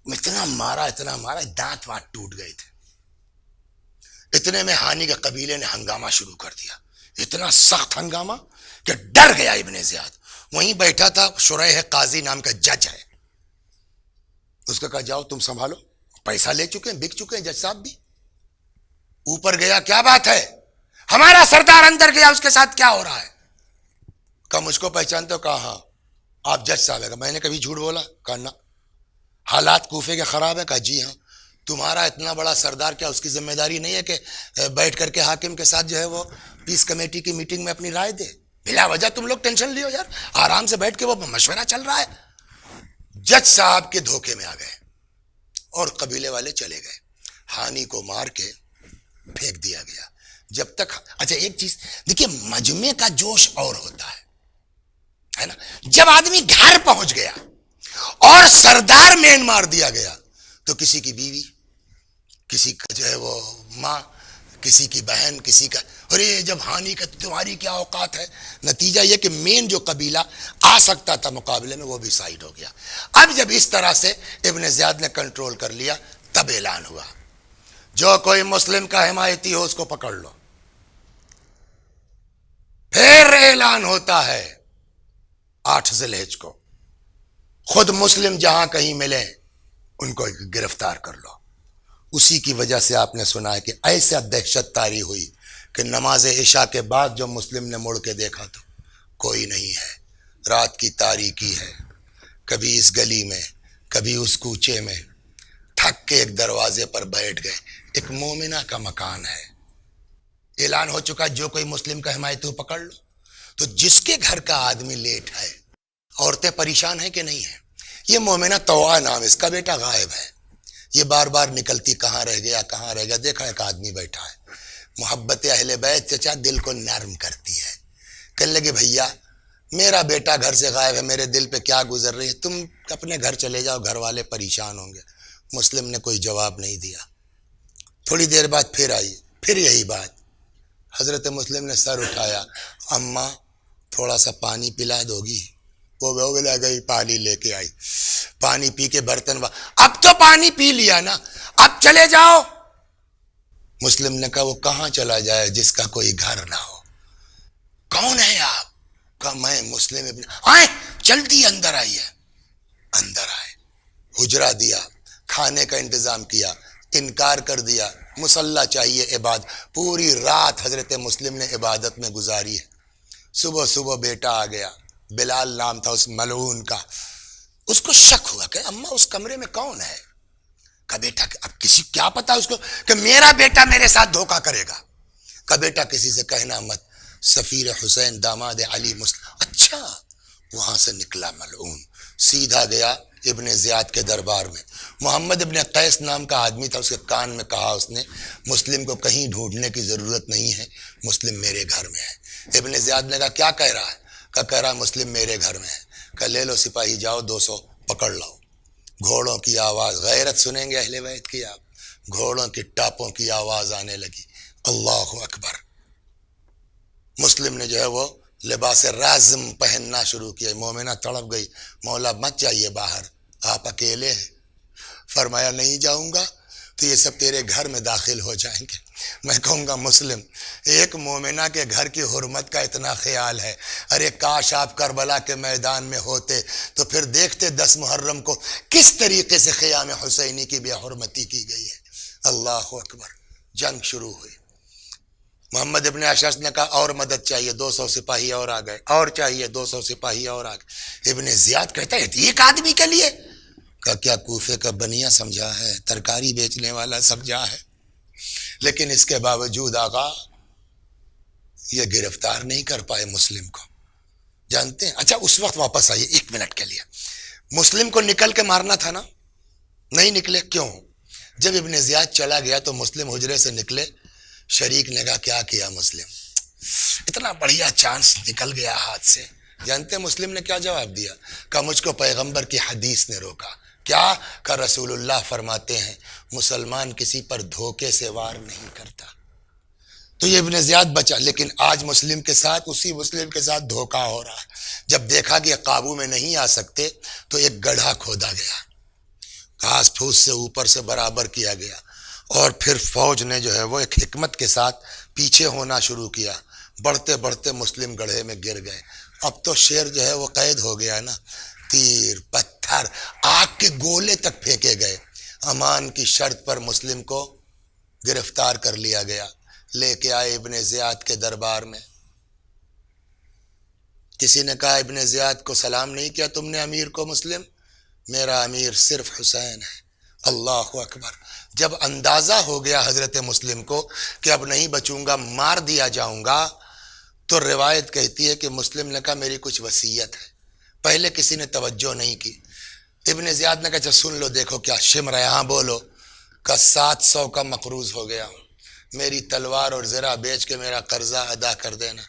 اتنا مارا دانت وانت ٹوٹ گئے تھے. اتنے میں ہانی کے قبیلے نے ہنگامہ شروع کر دیا, اتنا سخت ہنگامہ کہ ڈر گیا ابن زیاد. وہیں بیٹھا تھا شریح قاضی نام کا جج ہے, اس کا کہا جاؤ تم سنبھالو, پیسہ لے چکے ہیں, بک چکے ہیں جج صاحب بھی. اوپر گیا, کیا بات ہے, ہمارا سردار اندر گیا, اس کے ساتھ کیا ہو رہا ہے. کہا مجھ کو پہچانتے ہو؟ کہا ہاں. آپ جج صاحب ہے؟ میں نے کبھی جھوٹ بولا؟ کہا نہ. حالات کوفے کے خراب ہیں؟ کہا جی ہاں. تمہارا اتنا بڑا سردار, کیا اس کی ذمہ داری نہیں ہے کہ بیٹھ کر کے حاکم کے ساتھ جو ہے وہ پیس کمیٹی کی میٹنگ میں اپنی رائے دے؟ بلا وجہ تم لوگ ٹینشن لیو یار, آرام سے بیٹھ کے وہ مشورہ چل رہا ہے. جج صاحب کے دھوکے میں آ گئے اور قبیلے والے چلے گئے. ہانی کو مار کے پھینک دیا گیا. جب تک اچھا ایک چیز دیکھیے, مجمع کا جوش اور ہوتا ہے نا. جب آدمی گھر پہنچ گیا اور سردار مین مار دیا گیا تو کسی کی بیوی, کسی کا جو ہے وہ ماں, کسی کی بہن, کسی کا, ارے جب ہانی کا تمہاری کیا اوقات ہے. نتیجہ یہ کہ مین جو قبیلہ آ سکتا تھا مقابلے میں وہ بھی سائیڈ ہو گیا. اب جب اس طرح سے ابن زیاد نے کنٹرول کر لیا, تب اعلان ہوا جو کوئی مسلم کا حمایتی ہو اس کو پکڑ لو. پھر اعلان ہوتا ہے 8 ذی الحجہ کو, خود مسلم جہاں کہیں ملے ان کو گرفتار کر لو. اسی کی وجہ سے آپ نے سنا ہے کہ ایسا دہشت طاری ہوئی کہ نماز عشاء کے بعد جو مسلم نے مڑ کے دیکھا تو کوئی نہیں ہے. رات کی تاریکی ہے, کبھی اس گلی میں کبھی اس کوچے میں. تھک کے ایک دروازے پر بیٹھ گئے, ایک مومنہ کا مکان ہے. اعلان ہو چکا جو کوئی مسلم کا حمایتی ہو پکڑ لو. تو جس کے گھر کا آدمی لیٹ ہے, عورتیں پریشان ہیں کہ نہیں ہیں. یہ مومنہ طوع نام, اس کا بیٹا غائب ہے. یہ بار بار نکلتی, کہاں رہ گیا. دیکھا ایک آدمی بیٹھا ہے. محبت اہل بیت چچا دل کو نرم کرتی ہے. کہنے لگے بھیا میرا بیٹا گھر سے غائب ہے, میرے دل پہ کیا گزر رہی ہے, تم اپنے گھر چلے جاؤ, گھر والے پریشان ہوں گے. مسلم نے کوئی جواب نہیں دیا. تھوڑی دیر بعد پھر آئی, پھر یہی بات. حضرت مسلم نے سر اٹھایا, اماں تھوڑا سا پانی پلا دو گی؟ وہ بلا گئی, پانی لے کے آئی. پانی پی کے برتن, اب تو پانی پی لیا نا, اب چلے جاؤ. مسلم نے کہا وہ کہاں چلا جائے جس کا کوئی گھر نہ ہو. کون ہے آپ؟ کہا میں مسلم ابن. آئے جلدی اندر آئیے. اندر آئے, حجرہ دیا, کھانے کا انتظام کیا, انکار کر دیا. مصلی چاہیے عبادت. پوری رات حضرت مسلم نے عبادت میں گزاری ہے. صبح بیٹا آ گیا, بلال نام تھا اس ملعون کا. اس کو شک ہوا کہ اماں اس کمرے میں کون ہے. کہ بیٹا اب کسی کیا پتا اس کو کہ میرا بیٹا میرے ساتھ دھوکہ کرے گا. کہ بیٹا کسی سے کہنا مت, سفیر حسین داماد علی مسلم. اچھا. وہاں سے نکلا ملعون, سیدھا گیا ابن زیاد کے دربار میں. محمد ابن قیس نام کا آدمی تھا, اس کے کان میں کہا اس نے مسلم کو کہیں ڈھونڈنے کی ضرورت نہیں ہے, مسلم میرے گھر میں ہے. ابن زیاد نے کہا کیا کہہ رہا ہے؟ کہہ رہا مسلم میرے گھر میں ہے. کہ لے لو سپاہی جاؤ 200 پکڑ لاؤ. گھوڑوں کی آواز، غیرت سنیں گے اہل بیت کی آپ، گھوڑوں کی ٹاپوں کی آواز آنے لگی، اللہ اکبر۔ مسلم نے جو ہے وہ لباس رازم پہننا شروع کیا، مومنہ تڑپ گئی، مولا مت جائیے باہر، آپ اکیلے ہیں۔ فرمایا نہیں جاؤں گا تو یہ سب تیرے گھر میں داخل ہو جائیں گے۔ میں کہوں گا مسلم، ایک مومنہ کے گھر کی حرمت کا اتنا خیال ہے، ارے کاش آپ کربلا کے میدان میں ہوتے تو پھر دیکھتے 10 محرم کو کس طریقے سے خیام حسینی کی بے حرمتی کی گئی ہے۔ اللہ اکبر۔ جنگ شروع ہوئی، محمد ابن اشعث نے کہا اور مدد چاہیے، 200 سپاہی اور آ گئے، اور چاہیے 200 سپاہی اور آ گئے۔ ابن زیاد کہتا ہے ایک آدمی کے لیے؟ کہا کیا کوفے کا بنیا سمجھا ہے، ترکاری بیچنے والا سمجھا ہے؟ لیکن اس کے باوجود آقا یہ گرفتار نہیں کر پائے مسلم کو، جانتے ہیں؟ اچھا اس وقت واپس آئیے 1 منٹ کے لیے، مسلم کو نکل کے مارنا تھا نا، نہیں نکلے، کیوں؟ جب ابن زیاد چلا گیا تو مسلم حجرے سے نکلے، شریک نے کہا کیا کیا مسلم، اتنا بڑھیا چانس نکل گیا ہاتھ سے۔ جانتے ہیں مسلم نے کیا جواب دیا؟ کہا مجھ کو پیغمبر کی حدیث نے روکا۔ کیا؟ کہ رسول اللہ فرماتے ہیں مسلمان کسی پر دھوکے سے وار نہیں کرتا۔ تو یہ ابن زیاد بچا، لیکن آج مسلم کے ساتھ، اسی مسلم کے ساتھ دھوکہ ہو رہا ہے۔ جب دیکھا کہ قابو میں نہیں آ سکتے تو ایک گڑھا کھودا گیا، گھاس پھوس سے اوپر سے برابر کیا گیا، اور پھر فوج نے جو ہے وہ ایک حکمت کے ساتھ پیچھے ہونا شروع کیا، بڑھتے بڑھتے مسلم گڑھے میں گر گئے۔ اب تو شیر جو ہے وہ قید ہو گیا نا، تیر پتھر آگ کے گولے تک پھینکے گئے، امان کی شرط پر مسلم کو گرفتار کر لیا گیا، لے کے آئے ابن زیاد کے دربار میں۔ کسی نے کہا ابن زیاد کو سلام نہیں کیا تم نے امیر کو؟ مسلم، میرا امیر صرف حسین ہے۔ اللہ اکبر۔ جب اندازہ ہو گیا حضرت مسلم کو کہ اب نہیں بچوں گا، مار دیا جاؤں گا، تو روایت کہتی ہے کہ مسلم نے کہا میری کچھ وصیت ہے۔ پہلے کسی نے توجہ نہیں کی، ابن زیاد نے کہا اچھا سن لو، دیکھو کیا شمر ہے، ہاں بولو۔ کہ 700 کا مقروض ہو گیا ہوں، میری تلوار اور زرہ بیچ کے میرا قرضہ ادا کر دینا۔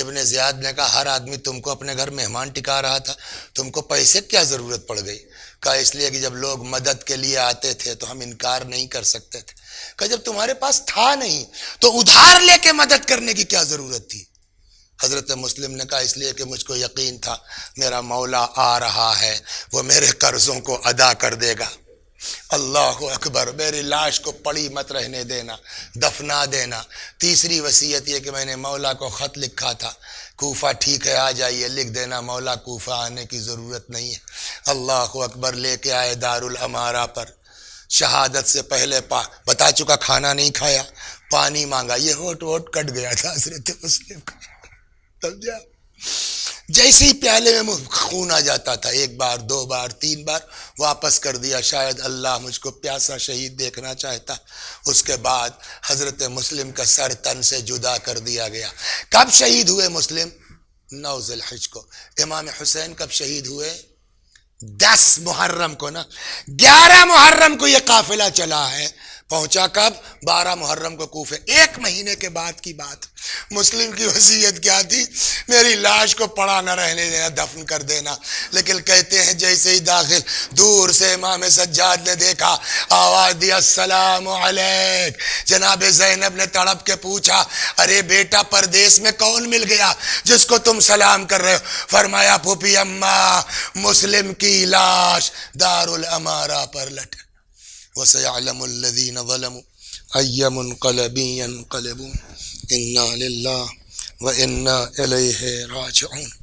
ابن زیاد نے کہا ہر آدمی تم کو اپنے گھر مہمان ٹکا رہا تھا، تم کو پیسے کیا ضرورت پڑ گئی؟ کہا اس لیے کہ جب لوگ مدد کے لیے آتے تھے تو ہم انکار نہیں کر سکتے تھے۔ کہا جب تمہارے پاس تھا نہیں تو ادھار لے کے مدد کرنے کی کیا ضرورت تھی؟ حضرت مسلم نے کہا اس لیے کہ مجھ کو یقین تھا میرا مولا آ رہا ہے، وہ میرے قرضوں کو ادا کر دے گا۔ اللہ اکبر۔ میری لاش کو پڑی مت رہنے دینا، دفنا دینا۔ تیسری وصیت یہ کہ میں نے مولا کو خط لکھا تھا، کوفہ ٹھیک ہے آ جائیے، لکھ دینا مولا کوفہ آنے کی ضرورت نہیں ہے۔ اللہ اکبر۔ لے کے آئے دارالامارہ پر، شہادت سے پہلے بتا چکا کھانا نہیں کھایا، پانی مانگا، یہ ہوٹ ووٹ کٹ گیا تھا حضرت مسلم کا، سمجھا؟ جیسے ہی پیالے میں خون آ جاتا تھا، 1 بار 2 بار 3 بار واپس کر دیا، شاید اللہ مجھ کو پیاسا شہید دیکھنا چاہتا۔ اس کے بعد حضرت مسلم کا سر تن سے جدا کر دیا گیا۔ کب شہید ہوئے مسلم؟ 9 ذی الحجہ کو۔ امام حسین کب شہید ہوئے؟ 10 محرم کو نا، 11 محرم کو یہ قافلہ چلا ہے، پہنچا کب؟ 12 محرم کو کوفے۔ 1 مہینے کے بعد کی بات۔ مسلم کی وصیت کیا تھی؟ میری لاش کو پڑا نہ رہنے دینا، دفن کر دینا۔ لیکن کہتے ہیں جیسے ہی داخل، دور سے امام سجاد نے دیکھا، آواز دیا السلام علیک۔ جناب زینب نے تڑپ کے پوچھا ارے بیٹا پردیس میں کون مل گیا جس کو تم سلام کر رہے ہو؟ فرمایا پھوپھی اماں، مسلم کی لاش دارالامارہ پر لٹک۔ وَسَيَعْلَمُ الَّذِينَ ظَلَمُوا أَيَّ مُنْقَلَبٍ يَنْقَلِبُونَ إِنَّا لِلَّهِ وَإِنَّا إِلَيْهِ رَاجِعُونَ۔